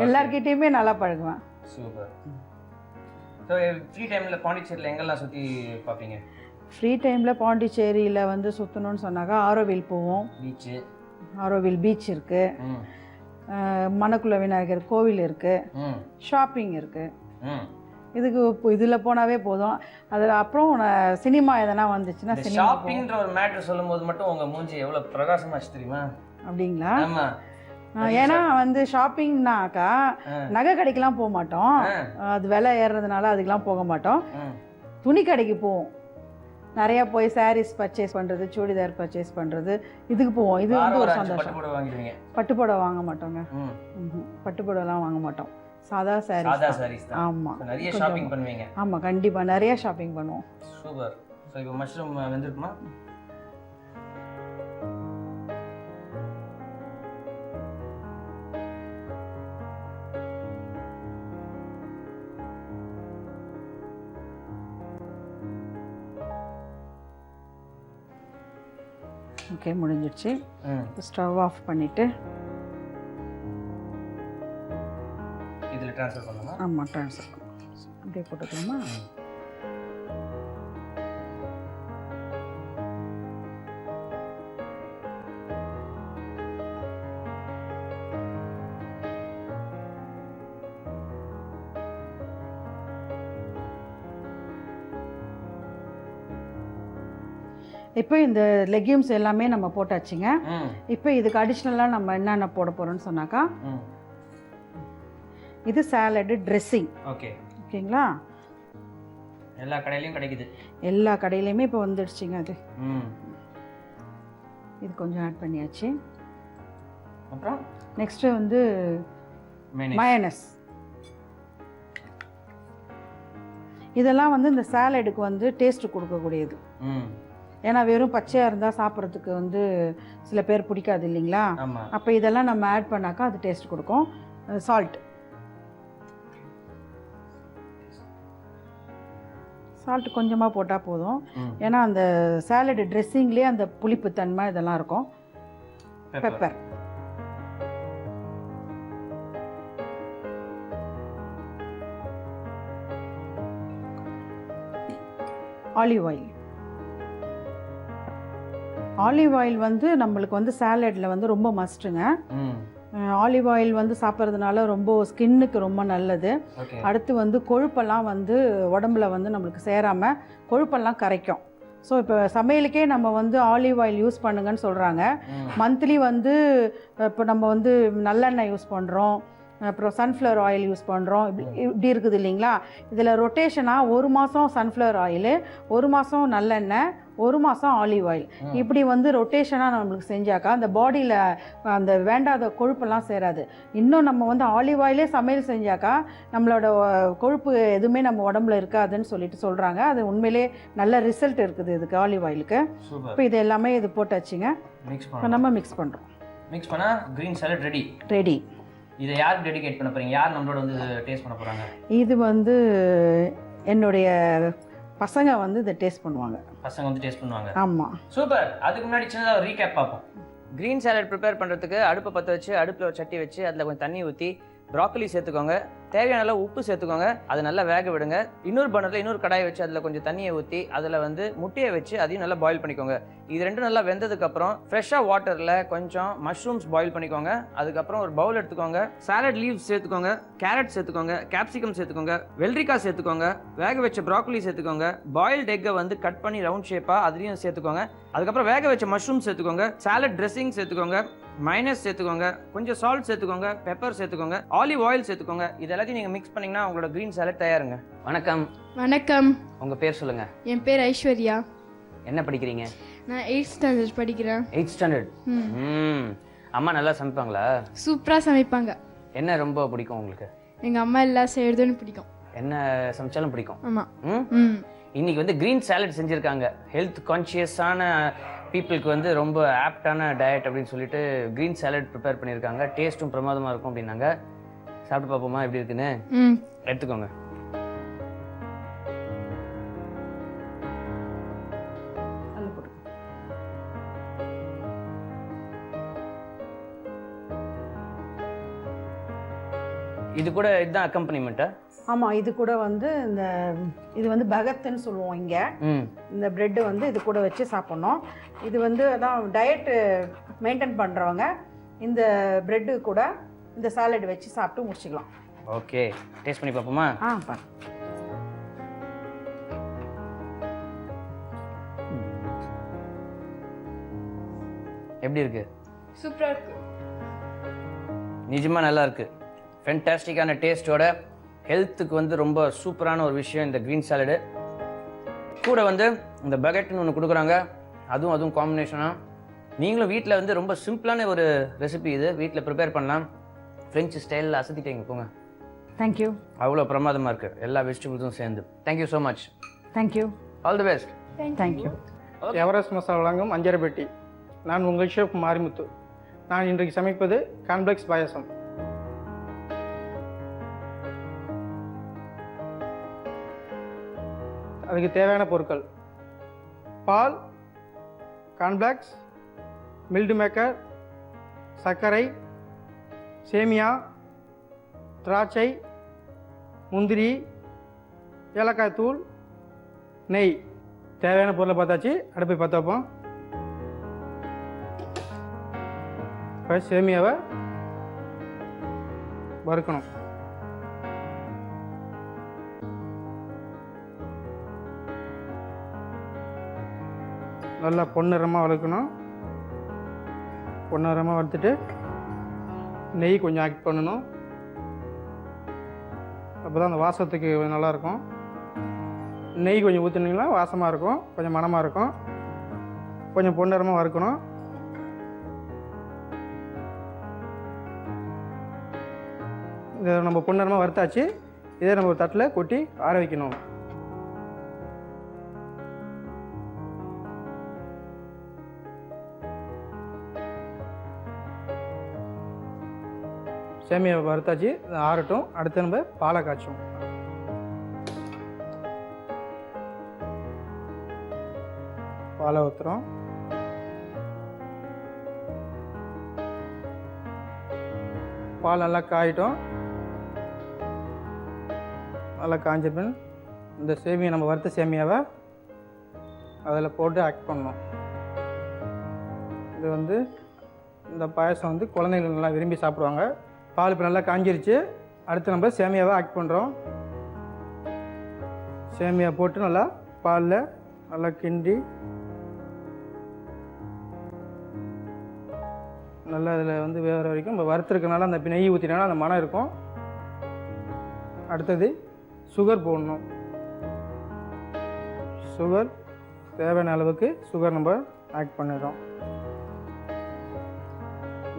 எல்லார்கிட்டையுமே நல்லா பழகுவேன். சூப்பர். ஸோ ஃப்ரீ டைமில் பாண்டிச்சேரியில் எங்கெல்லாம் சுற்றி பார்ப்பீங்க? ஃப்ரீ டைமில் பாண்டிச்சேரியில் வந்து சுற்றணும்னு சொன்னாக்கா ஆரோவில் போவோம். பீச்சு? ஆரோவில் பீச் இருக்குது, மணக்குள விநாயகர் கோவில் இருக்குது, ஷாப்பிங் இருக்குது. இதுக்கு இதில் போனாவே போதும். அதில் அப்புறம் சினிமா எதனா வந்துச்சுன்னா சினிமா. ஷாப்பிங்ன்ற ஒரு மேட்ரு சொல்லும்போது மட்டும் உங்கள் மூஞ்சி எவ்வளோ பிரகாசமாச்சு தெரியுமா? அப்படிங்களா? ஆமாம். ஏன்னா வந்து ஷாப்பிங்னாக்கா நகை கடைக்கெல்லாம் போக மாட்டோம். அது விலை ஏறுறதுனால அதுக்கெல்லாம் போக மாட்டோம். துணி கடைக்கு போவோம். நிறையா போய் சாரீஸ் பர்ச்சேஸ் பண்ணுறது, சுடிதார் பர்ச்சேஸ் பண்ணுறது, இதுக்கு போவோம். இது வந்து ஒரு சந்தோஷம். பட்டுப்புடவை வாங்க மாட்டோங்க. பட்டுப்புடவைலாம் வாங்க மாட்டோம். சாதா சாரீஸ். ஆமாம், நிறைய ஷாப்பிங் பண்ணுவீங்க? ஆமாம், கண்டிப்பாக நிறைய ஷாப்பிங் பண்ணுவோம். சூப்பர். ஸோ இப்போ மஷ்ரூம் வெந்திருக்குமா? ஓகே, முடிஞ்சிடுச்சு. ஸ்டவ் ஆஃப் பண்ணிவிட்டு இதில் ட்ரான்ஸ்ஃபர் பண்ணலாமா? ஆமாம், ட்ரான்ஸ்ஃபர் அப்படியே போட்டுக்கலாமா? இப்போ இந்த லெக்யூம்ஸ் எல்லாமே நம்ம போட்டாச்சுங்க. இப்போ இதுக்கு அடிஷ்னலாக நம்ம என்னென்ன போட போகிறோம்னு சொன்னாக்கா, இது சாலடு ட்ரெஸ்ஸிங். ஓகேங்களா? எல்லா கடையிலையும் கிடைக்குது. எல்லா கடையிலையுமே இப்போ வந்துடுச்சுங்க. அது இது கொஞ்சம் ஆட் பண்ணியாச்சு. அப்புறம் நெக்ஸ்ட்டு வந்து மயோனஸ். இதெல்லாம் வந்து இந்த சாலடுக்கு வந்து டேஸ்ட் கொடுக்கக்கூடியது. ஏன்னா வெறும் பச்சையாக இருந்தால் சாப்பிட்றதுக்கு வந்து சில பேர் பிடிக்காது இல்லைங்களா? அப்போ இதெல்லாம் நம்ம ஆட் பண்ணாக்கா அது டேஸ்ட் கொடுக்கும். சால்ட் கொஞ்சமாக போட்டால் போதும். ஏன்னா அந்த சாலடு ட்ரெஸ்ஸிங்லேயே அந்த புளிப்பு தன்மை இதெல்லாம் இருக்கும். Pepper, olive oil. Olive oil வந்து நம்மளுக்கு வந்து சாலடில் வந்து ரொம்ப மஸ்ட்டுங்க. ஆலிவ் ஆயில் வந்து சாப்பிட்றதுனால ரொம்ப ஸ்கின்னுக்கு ரொம்ப நல்லது. அடுத்து வந்து கொழுப்பெல்லாம் வந்து உடம்புல வந்து நம்மளுக்கு சேராமல் கொழுப்பெல்லாம் கரைக்கும். ஸோ இப்போ சமையலுக்கே நம்ம வந்து ஆலிவ் ஆயில் யூஸ் பண்ணுங்கன்னு சொல்கிறாங்க. மந்த்லி வந்து இப்போ நம்ம வந்து நல்லெண்ணெய் யூஸ் பண்ணுறோம், அப்புறம் சன்ஃப்ளவர் ஆயில் யூஸ் பண்ணுறோம். இப்படி இருக்குது இல்லைங்களா? இதில் ரொட்டேஷனாக ஒரு மாதம் சன்ஃப்ளவர் ஆயிலு, ஒரு மாதம் நல்லெண்ணெய், ஒரு மாதம் ஆலிவ் ஆயில், இப்படி வந்து ரொட்டேஷனாக நம்மளுக்கு செஞ்சாக்கா அந்த பாடியில் அந்த வேண்டாத கொழுப்பெல்லாம் சேராது. இன்னும் நம்ம வந்து ஆலிவ் ஆயிலே சமையல் செஞ்சாக்கா நம்மளோட கொழுப்பு எதுவுமே நம்ம உடம்புல இருக்காதுன்னு சொல்லிட்டு சொல்கிறாங்க. அது உண்மையிலே நல்ல ரிசல்ட் இருக்குது இதுக்கு, ஆலிவ் ஆயிலுக்கு. இப்போ இது எல்லாமே இது போட்டாச்சுங்க. இப்போ நம்ம மிக்ஸ் பண்ணுறோம். மிக்ஸ் பண்ணால் க்ரீன் சாலட் ரெடி. இதை யார் டெடிகேட் பண்ண போகிறீங்க? யார் நம்மளோட வந்து டேஸ்ட் பண்ண போகிறாங்க? இது வந்து என்னுடைய பசங்க வந்து இதை டேஸ்ட் பண்ணுவாங்க. பசங்க வந்து டேஸ்ட் பண்ணுவாங்க. ஆமாம். சூப்பர். அதுக்கு முன்னாடி சின்னதாக ஒரு ரீகேப் பார்ப்போம். க்ரீன் சாலட் ப்ரிப்பேர் பண்ணுறதுக்கு அடுப்பை பற்ற வச்சு அடுப்பில் ஒரு சட்டி வச்சு அதில் கொஞ்சம் தண்ணி ஊற்றி ப்ராக்கலி சேர்த்துக்கோங்க, தேவையான அளவு உப்பு சேர்த்துக்கோங்க, அதை நல்லா வேக விடுங்க. இன்னொரு பர்னரில் இன்னொரு கடாயை வச்சு அதில் கொஞ்சம் தண்ணியை ஊற்றி அதில் வந்து முட்டையை வச்சு அதையும் நல்லா பாயில் பண்ணிக்கோங்க. இது ரெண்டும் நல்லா வெந்ததுக்கப்புறம் ஃப்ரெஷ்ஷாக வாட்டரில் கொஞ்சம் மஷ்ரூம்ஸ் பாயில் பண்ணிக்கோங்க. அதுக்கப்புறம் ஒரு பவுல் எடுத்துக்கோங்க, சாலட் லீவ்ஸ் சேர்த்துக்கோங்க, கேரட் சேர்த்துக்கோங்க, கேப்சிகம் சேர்த்துக்கோங்க, வெள்ளரிக்காய் சேர்த்துக்கோங்க, வேக வச்ச ப்ராக்கலி சேர்த்துக்கோங்க, பாயில்டு எக்கை வந்து கட் பண்ணி ரவுண்ட் ஷேப்பாக அதையும் சேர்த்துக்கோங்க. அதுக்கப்புறம் வேக வச்ச மஷ்ரூம் சேர்த்துக்கோங்க, சாலட் ட்ரெஸ்ஸிங் சேர்த்துக்கோங்க, மைனஸ் சேர்த்துக்கோங்க, கொஞ்சம் சால்ட் சேர்த்துக்கோங்க, பெப்பர் சேர்த்துக்கோங்க, ஆலிவ் ஆயில் சேர்த்துக்கோங்க. இது எல்லாத்தையும் நீங்கள் மிக்ஸ் பண்ணிங்கன்னா உங்களோட க்ரீன் சாலட் தயாருங்க. வணக்கம். வணக்கம். உங்கள் பேர் சொல்லுங்கள். என் பேர் ஐஸ்வர்யா. என்ன படிக்கிறீங்க? நான் 8th ஸ்டாண்டர்ட் படிக்கிறேன். 8th standard. அம்மா நல்லா சமைப்பாங்களா? சூப்பராக சமைப்பாங்க. என்ன ரொம்ப பிடிக்கும் உங்களுக்கு? எங்கள் அம்மா எல்லாம் செய்கிறதுன்னு பிடிக்கும். என்ன சமைச்சாலும் பிடிக்கும். ஆமாம். ம். இன்னைக்கு வந்து க்ரீன் சாலட் செஞ்சுருக்காங்க. ஹெல்த் கான்ஷியஸான பீப்புளுக்கு வந்து ரொம்ப ஆப்டான டயட் அப்படின்னு சொல்லிட்டு க்ரீன் சாலட் ப்ரிப்பேர் பண்ணியிருக்காங்க. டேஸ்ட்டும் பிரமாதமாக இருக்கும் அப்படின்னாங்க. சாப்பிட்டு பார்ப்போமா எப்படி இருக்குன்னு? எடுத்துக்கோங்க. இது கூட இதுதான் அக்கம்பனிமெண்ட்டா? ஆமாம், இது கூட வந்து இது வந்து பகத்துன்னு சொல்லுவோம் இங்கே. இந்த ப்ரெட்டு வந்து இது கூட வச்சு சாப்பிட்ணும். இது வந்து அதான் டயட்டு மெயின்டைன் பண்ணுறவங்க இந்த ப்ரெட்டு கூட இந்த சாலட் வச்சு சாப்பிட்டு முடிச்சுக்கலாம். ஓகே, டேஸ்ட் பண்ணி பார்ப்போமா? பாரு. எப்படி இருக்கு? சூப்பராக இருக்கு. நிஜமாக நல்லா இருக்கு. ஃபென்டாஸ்டிக்கான டேஸ்ட்டோட ஹெல்த்துக்கு வந்து ரொம்ப சூப்பரான ஒரு விஷயம் இந்த க்ரீன் சாலடு. கூட வந்து இந்த பகெட்னு ஒன்று கொடுக்குறாங்க. அதுவும் காம்பினேஷனாக நீங்களும் வீட்டில் வந்து ரொம்ப சிம்பிளான ஒரு ரெசிபி இது. வீட்டில் ப்ரிப்பேர் பண்ணலாம். ஃப்ரெஞ்சு ஸ்டைலில் அசத்திட்டீங்க போங்க. தேங்க்யூ. அவ்வளோ பிரமாதமாக இருக்குது எல்லா வெஜிடபிள்ஸும் சேர்ந்து. Thank you so much. Thank you. All the best. Thank you. Everest masala வழங்கும் அஞ்சரைப்பேட்டி. நான் உங்கள் ஷெஃப் மாரிமுத்து. நான் இன்றைக்கு சமைப்பது கான்ஃப்ளெக்ஸ் பாயாசம். அதுக்கு தேவையான பொருட்கள்: பால், கார்ன்ஃப்ளெக்ஸ், மில்டு மேக்கர், சர்க்கரை, சேமியா, திராட்சை, முந்திரி, ஏலக்காய் தூள், நெய். தேவையான பொருளை பார்த்தாச்சு. அடுப்பை பற்ற வைப்போம். இப்போ சேமியாவை வறுக்கணும். நல்லா பொன்னிறமாக வறுக்கணும். பொன்னிறமாக வறுத்துட்டு நெய் கொஞ்சம் ஆட் பண்ணணும். அப்போ தான் அந்த வாசத்துக்கு நல்லாயிருக்கும். நெய் கொஞ்சம் ஊற்றினீங்கன்னா வாசமாக இருக்கும், கொஞ்சம் மணமாக இருக்கும். கொஞ்சம் பொன்னிறமாக வறுக்கணும். இதை நம்ம பொன்னிறமாக வறுத்தாச்சு. இதே நம்ம ஒரு தட்டில் கொட்டி ஆற வைக்கணும். சேமியாவை வறுத்தாச்சு, ஆறட்டும். அடுத்து நம்ம பாலை காய்ச்சும். பாலை ஊற்றுறோம். பால் நல்லா காயிட்டும். நல்லா காய்ஞ்ச பின் இந்த சேமியா, நம்ம வறுத்த சேமியாவை அதில் போட்டு ஆட் பண்ணணும். இது வந்து இந்த பாயசம் வந்து குழந்தைகள் நல்லா விரும்பி சாப்பிடுவாங்க. பால் இப்போ நல்லா காஞ்சிருச்சு. அடுத்து நம்ம சேமியாவை ஆட் பண்ணுறோம். சேமியா போட்டு நல்லா பாலில் நல்லா கிண்டி நல்லா இதில் வந்து வேகிற வரைக்கும் நம்ம வறுத்துருக்கனால அந்த நெய் ஊற்றினால அந்த மனம் இருக்கும். அடுத்தது சுகர் போடணும். சுகர் தேவையான அளவுக்கு சுகர் நம்ம ஆட் பண்ணிடுறோம்.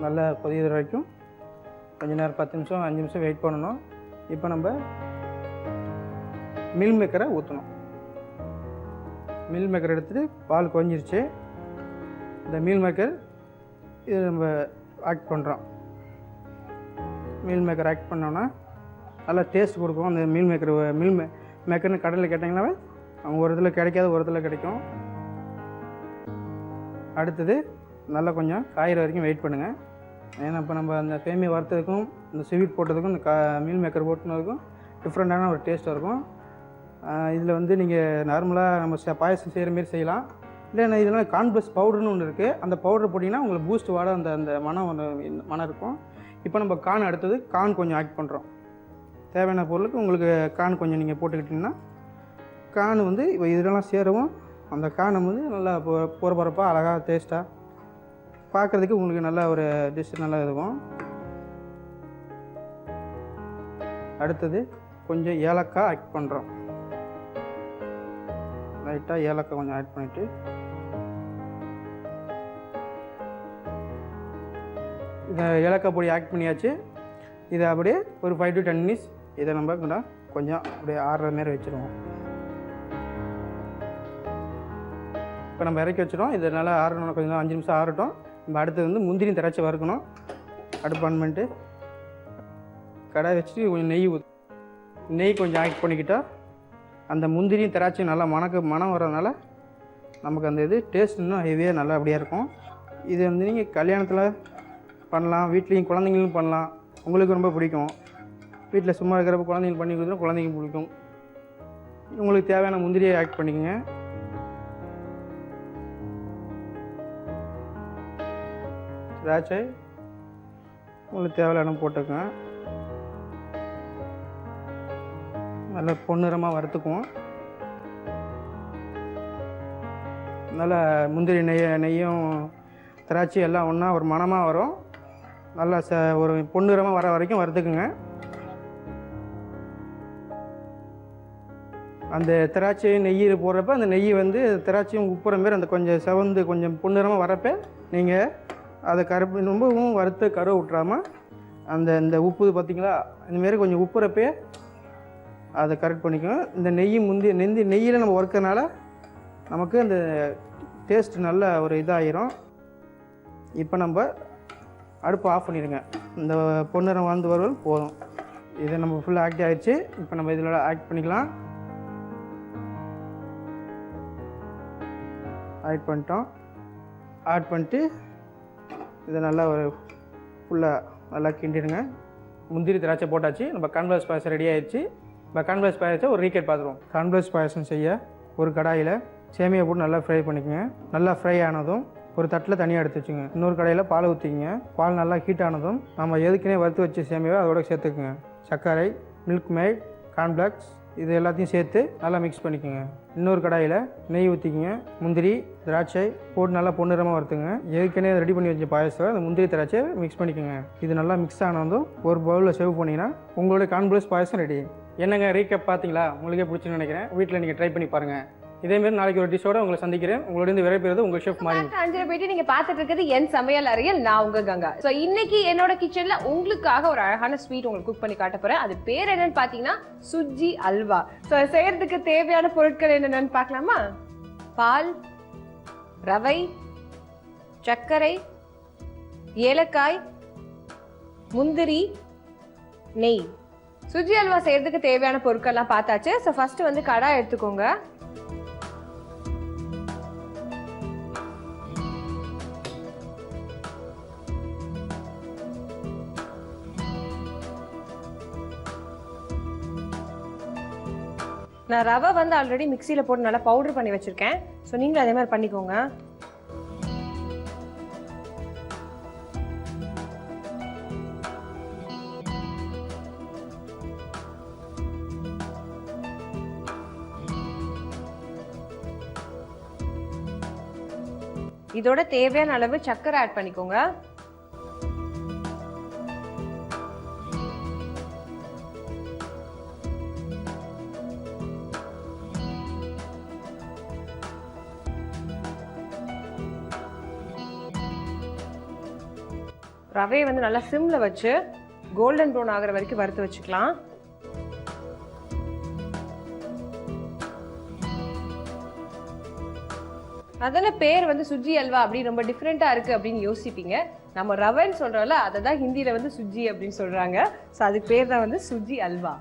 நல்லா கொதிக்கிற வரைக்கும் கொஞ்ச நேரம் 10 நிமிஷம் 5 நிமிஷம் வெயிட் பண்ணணும். இப்போ நம்ம மில் மேக்கரை ஊற்றணும். மில் மேக்கர் எடுத்துகிட்டு பால் கொஞ்சிருச்சு. இந்த மில் மேக்கர் இது நம்ம ஆட் பண்ணுறோம். மீல் மேக்கர் ஆட் பண்ணோன்னா நல்லா டேஸ்ட் கொடுக்கும். அந்த மீல் மேக்கர்னு கடையில் கேட்டிங்கன்னாவே அவங்க ஒரு இதில் கிடைக்காத ஒரு இதில் கிடைக்கும். அடுத்தது நல்லா கொஞ்சம் காயிற வரைக்கும் வெயிட் பண்ணுங்கள். ஏன்னா இப்போ நம்ம அந்த சேமியா வறுத்ததுக்கும் இந்த ஸ்வீட் போட்டதுக்கும் இந்த மீல் மேக்கர் போட்டுனதுக்கும் டிஃப்ரெண்ட்டான ஒரு டேஸ்ட்டாக இருக்கும். இதில் வந்து நீங்கள் நார்மலாக நம்ம பாயசம் செய்கிற மாரி செய்யலாம். இல்லை இதெல்லாம் கார்ன்ஃப்ளெக்ஸ் பவுடர்னு ஒன்று இருக்குது. அந்த பவுடர் போட்டிங்கன்னா உங்களுக்கு பூஸ்ட் வாட அந்த மனம் இருக்கும். இப்போ நம்ம கார்ன் அடுத்தது கார்ன் கொஞ்சம் ஆட் பண்ணுறோம். தேவையான பொருளுக்கு உங்களுக்கு கார்ன் கொஞ்சம் நீங்கள் போட்டுக்கிட்டிங்கன்னா கார்ன் வந்து இப்போ இதெல்லாம் சேரவும் அந்த கார்னை வந்து நல்லா பொறப்பரப்பாக அழகாக டேஸ்ட்டாக பார்க்குறதுக்கு உங்களுக்கு நல்ல ஒரு டிஷ் நல்லா இருக்கும். அடுத்தது கொஞ்சம் ஏலக்காய் ஆட் பண்ணுறோம். லைட்டாக ஏலக்காய் கொஞ்சம் ஆட் பண்ணிவிட்டு இதை ஏலக்காய் பொடி ஆட் பண்ணியாச்சு. இதை அப்படியே ஒரு 5 to 10 minutes இதை நம்ம கொஞ்சம் அப்படியே ஆறுற மாரி வச்சுருவோம். இப்போ நம்ம இறக்கி வச்சிடும். இது நல்லா ஆறணும், கொஞ்சம் 5 நிமிஷம் ஆறட்டும். நம்ம அடுத்தது வந்து முந்திரி திராட்சை வறுக்கணும். அடுப்பு ஆன் பண்ணிட்டு கடாய் வச்சுட்டு கொஞ்சம் நெய் கொஞ்சம் ஆட் பண்ணிக்கிட்டால் அந்த முந்திரியும் திராட்சையும் நல்லா மனம் வர்றதுனால நமக்கு அந்த இது டேஸ்ட் இன்னும் ஹெவியாக நல்லா அப்படியே இருக்கும். இது வந்து நீங்கள் கல்யாணத்தில் பண்ணலாம், வீட்லேயும் குழந்தைங்களும் பண்ணலாம். உங்களுக்கு ரொம்ப பிடிக்கும். வீட்டில் சும்மா இருக்கிறப்ப குழந்தைங்களுக்கு பண்ணி கொடுத்தா குழந்தைங்க பிடிக்கும். உங்களுக்கு தேவையான முந்திரியை ஆட் பண்ணிக்கோங்க. திராட்சை உங்களுக்கு தேவையான போட்டுக்கோங்க. நல்லா பொன்னிறமாக வறுத்துக்குவோம். நல்லா முந்திரி நெய்யும் திராட்சை எல்லாம் ஒன்றா ஒரு மணமாக வரும். நல்லா ஒரு பொன்னிறமாக வர வரைக்கும் வறுத்துக்குங்க. அந்த திராட்சை நெய்யில் போடுறப்ப அந்த நெய் வந்து திராட்சையும் உப்புற மாரி அந்த கொஞ்சம் செவந்து கொஞ்சம் பொன்னிறமாக வரப்போ நீங்கள் அதை ரொம்பவும் வறுத்து கருவை விட்றாமல் இந்த உப்பு பார்த்திங்களா, இந்தமாரி கொஞ்சம் உப்புறப்பே அதை கரெக்ட் பண்ணிக்கணும். இந்த நெய்யில் நம்ம வறுக்கிறதுனால நமக்கு அந்த டேஸ்ட் நல்ல ஒரு இதாகிரும். இப்போ நம்ம அடுப்பு ஆஃப் பண்ணிடுங்க. இந்த பொன்னிறம் வந்து வருவது போதும். இதை நம்ம ஃபுல்லாக ஆக்ட் ஆகிடுச்சு. இப்போ நம்ம இதில் ஆட் பண்ணிக்கலாம். ஆட் பண்ணிட்டோம். ஆட் பண்ணிட்டு இதை நல்லா ஒரு ஃபுல்லாக நல்லா கிண்டிடுங்க. முந்திரி திராட்சை போட்டாச்சு. நம்ம கார்ன்ஃப்ளவர் பாயசம் ரெடி ஆகிடுச்சு. இப்போ கார்ன்ஃப்ளவர் பாயசத்தை ஒரு ரீகேட் பார்த்துருவோம். கார்ன்ஃப்ளவர் பாயசம் செய்ய ஒரு கடாயில் சேமியா போட்டு நல்லா ஃப்ரை பண்ணிக்கோங்க. நல்லா ஃப்ரை ஆனதும் ஒரு தட்டில் தனியாக எடுத்து வச்சுங்க. இன்னொரு கடையில் பால் ஊற்றிக்கிங்க. பால் நல்லா ஹீட் ஆனதும் நம்ம எதுக்குனே வறுத்து வச்சு சேமியாவை அதோட சேர்த்துக்குங்க. சர்க்கரை, மில்க் மேட், கார்ன்ஃப்ளெக்ஸ் இது எல்லாத்தையும் சேர்த்து நல்லா மிக்ஸ் பண்ணிக்கோங்க. இன்னொரு கடாயில் நெய் ஊற்றிக்கிங்க. முந்திரி திராட்சை போட்டு நல்லா பொன்னிறமாக வறுத்துங்க. ஏற்கனவே ரெடி பண்ணி வச்ச பாயசம் அந்த முந்திரி திராட்சை மிக்ஸ் பண்ணிக்கோங்க. இது நல்லா மிக்ஸ் ஆனதும் ஒரு பவுலில் சர்வ் பண்ணிங்கன்னா உங்களுடைய கார்ன்ஃப்ளவர் பாயசம் ரெடி. என்னங்க ரீகேப் பார்த்தீங்களா? உங்களுக்கே பிடிச்சுன்னு நினைக்கிறேன். வீட்டில் நீங்கள் ட்ரை பண்ணி பாருங்கள். இதேமாரி நாளைக்கு ஒரு டிஷ்ஷோட உங்களை சந்திக்கிறேன். உங்களோட இந்த விரைப்பெறுவது உங்கள் ஷெஃப் மாறி. அஞ்சரை போயிட்டு நீங்க பாத்துட்டு இருக்கிறது என் சமையல் அறையில் நான் உங்க கங்கா. ஸோ இன்னைக்கு என்னோட கிச்சன்ல உங்களுக்காக ஒரு அழகான ஸ்வீட் உங்களுக்கு குக் பண்ணி காட்ட போறேன். அது பேர் என்னன்னு பாத்தீங்கன்னா சுஜி அல்வா. ஸோ செய்யறதுக்கு தேவையான பொருட்கள் என்னென்னு பார்க்கலாமா? பால், ரவை, சர்க்கரை, ஏலக்காய், முந்திரி, நெய். சுஜி அல்வா செய்யறதுக்கு தேவையான பொருட்கள்லாம் பார்த்தாச்சு. ஸோ ஃபர்ஸ்ட் வந்து கடாய் எடுத்துக்கோங்க. நான் ரவை வந்து ஆல்ரெடி மிக்சியில் போட்டு நல்லா பவுடர் பண்ணி வச்சுருக்கேன். ஸோ நீங்களும் அதே மாதிரி பண்ணிக்கோங்க. இதோட தேவையான அளவு சர்க்கரை ஆட் பண்ணிக்கோங்க. ரவையை வந்து நல்லா சிம்ல வச்சு கோல்டன் ப்ரௌன் ஆகிற வரைக்கும் வறுத்து வச்சுக்கலாம். அதனால பேர் வந்து சுஜி அல்வா அப்படி ரொம்ப டிஃப்ரெண்டா இருக்கு அப்படின்னு யோசிப்பீங்க. நம்ம ரவைன்னு சொல்றோம்ல, அதை தான் ஹிந்தியில வந்து சுஜி அப்படின்னு சொல்றாங்க. ஸோ அதுக்கு பேர் தான் வந்து சுஜி அல்வா.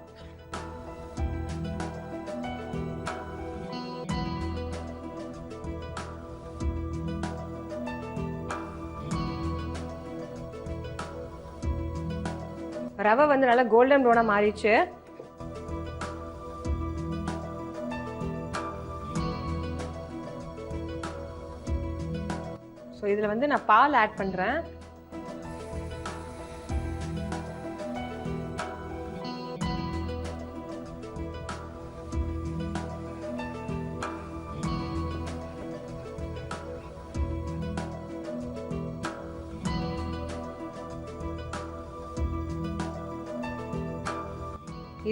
ரவை வந்து நல்லா கோல்டன் ப்ரௌனா மாறிடுச்சு. ஸோ இதில் வந்து நான் பால் ஆட் பண்ணுறேன்.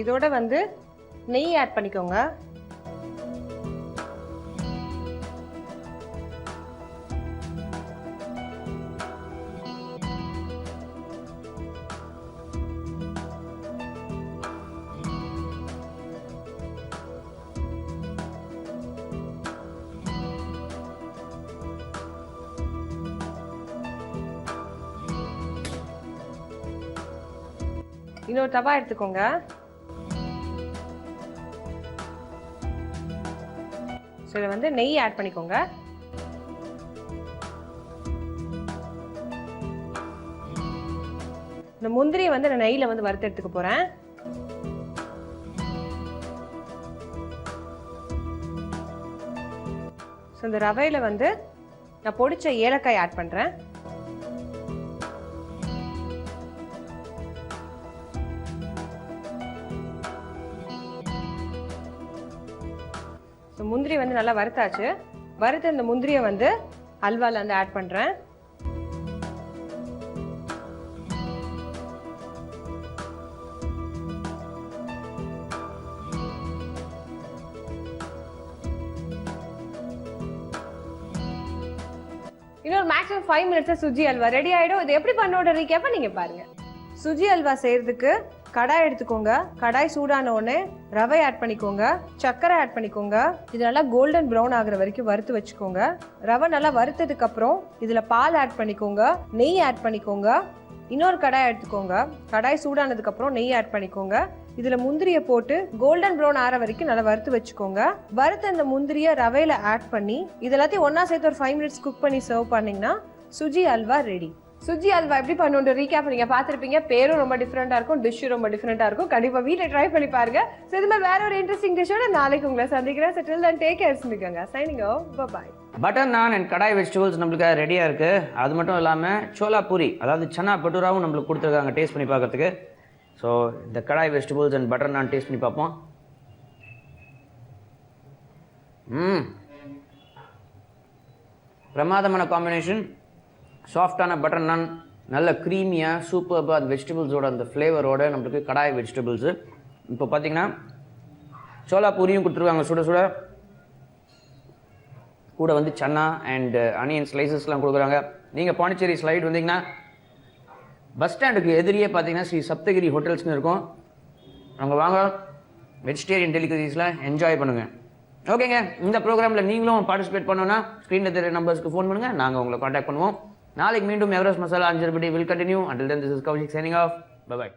இதோட வந்து நெய் ஆட் பண்ணிக்கோங்க. இன்னொரு தவா எடுத்துக்கோங்க. ஸோ இதில் வந்து நெய் ஆட் பண்ணிக்கோங்க. இந்த முந்திரியை வந்து நான் நெய்யில் வந்து வறுத்து எடுத்துக்க போகிறேன். ஸோ இந்த ரவையில் வந்து நான் பொடிச்ச ஏலக்காய் ஆட் பண்ணுறேன். ஸோ முந்திரி வந்து நல்லா வறுத்தாச்சு. வறுத்த இந்த முந்திரியை வந்து அல்வாவில் வந்து ஆட் பண்ணுறேன். இன்னொரு மேக்ஸிமம் 5 மினிட்ஸ்ல சுஜி அல்வா ரெடி ஆயிடும். இது எப்படி பண்ணோட ரீகேப்ப நீங்க பாருங்க. சுஜி அல்வா செய்யறதுக்கு கடாய் எடுத்துக்கோங்க. கடாய் சூடான உடனே ரவை ஆட் பண்ணிக்கோங்க, சர்க்கரை ஆட் பண்ணிக்கோங்க. இது நல்லா கோல்டன் ப்ரௌன் ஆகுற வரைக்கும் வறுத்து வச்சுக்கோங்க. ரவை நல்லா வறுத்ததுக்கு அப்புறம் இதுல பால் ஆட் பண்ணிக்கோங்க, நெய் ஆட் பண்ணிக்கோங்க. இன்னொரு கடாய் எடுத்துக்கோங்க. கடாய் சூடானதுக்கு அப்புறம் நெய் ஆட் பண்ணிக்கோங்க. இதுல முந்திரியை போட்டு கோல்டன் ப்ரௌன் ஆற வரைக்கும் நல்லா வறுத்து வச்சுக்கோங்க. வறுத்த இந்த முந்திரியை ரவையில ஆட் பண்ணி இது எல்லாத்தையும் ஒன்னா சேர்த்து ஒரு 5 மினிட்ஸ் குக் பண்ணி சர்வ் பண்ணீங்கன்னா சுஜி அல்வா ரெடி. சுஜி அல்வா எப்படி பண்ணணும் ரீகேப் நீங்க பார்த்துருப்பீங்க. பேரும் ரொம்ப டிஃப்ரெண்டா இருக்கும், டிஷ்ஷும் ரொம்ப டிஃப்ரெண்டா இருக்கும். கண்டிப்பா வீட்டில் ட்ரை பண்ணி பாருங்க. ஸோ இது மாதிரி வேற ஒரு இன்ட்ரெஸ்டிங் டிஷ்ஷோட நாளைக்கு உங்களை சந்திக்கிறேன். So till then take care. Signing off. Bye. Butter நான் அண்ட் கடாய் வெஜிடபிள்ஸ் நம்மளுக்கு ரெடியாக இருக்குது. அது மட்டும் இல்லாமல் சோலா பூரி அதாவது சன்னா பட்டூராவும் நம்மளுக்கு கொடுத்துருக்காங்க டேஸ்ட் பண்ணி பார்க்கறதுக்கு. ஸோ இந்த கடாய் வெஜிடபிள்ஸ் அண்ட் பட்டர் நான் டேஸ்ட் பண்ணி பார்ப்போம். பிரமாதமான காம்பினேஷன். சாஃப்டான பட்டர் நான், நல்ல க்ரீமியாக சூப்பர்பாக அந்த வெஜிடபிள்ஸோட அந்த ஃப்ளேவரோட நம்மளுக்கு கடாய் வெஜிடபிள்ஸு. இப்போ பார்த்தீங்கன்னா சோலா பூரியும் கொடுத்துருக்காங்க சுட சுட. கூட வந்து சன்னா அண்ட் அனியன் ஸ்லைசஸ்லாம் கொடுக்குறாங்க. நீங்கள் பாண்டிச்சேரி ஸ்லைட் வந்தீங்கன்னா பஸ் ஸ்டாண்டுக்கு எதிரியே பார்த்தீங்கன்னா ஸ்ரீ சப்தகிரி ஹோட்டல்ஸ்னு இருக்கும். அங்கே வாங்க, வெஜிடேரியன் டெலிகசிஸில் என்ஜாய் பண்ணுங்கள். ஓகேங்க, இந்த ப்ரோக்ராமில் நீங்களும் பார்ட்டிசிபேட் பண்ணோன்னா ஸ்க்ரீனில் தெரிய நம்பர்ஸ்க்கு ஃபோன் பண்ணுங்கள், நாங்கள் உங்களை காண்டாக்ட் பண்ணுவோம். நாளைக்கு மீண்டும் எவரெஸ்ட் மசாலா அஞ்சல் படி will continue. Until then this is Kaushik signing off. By.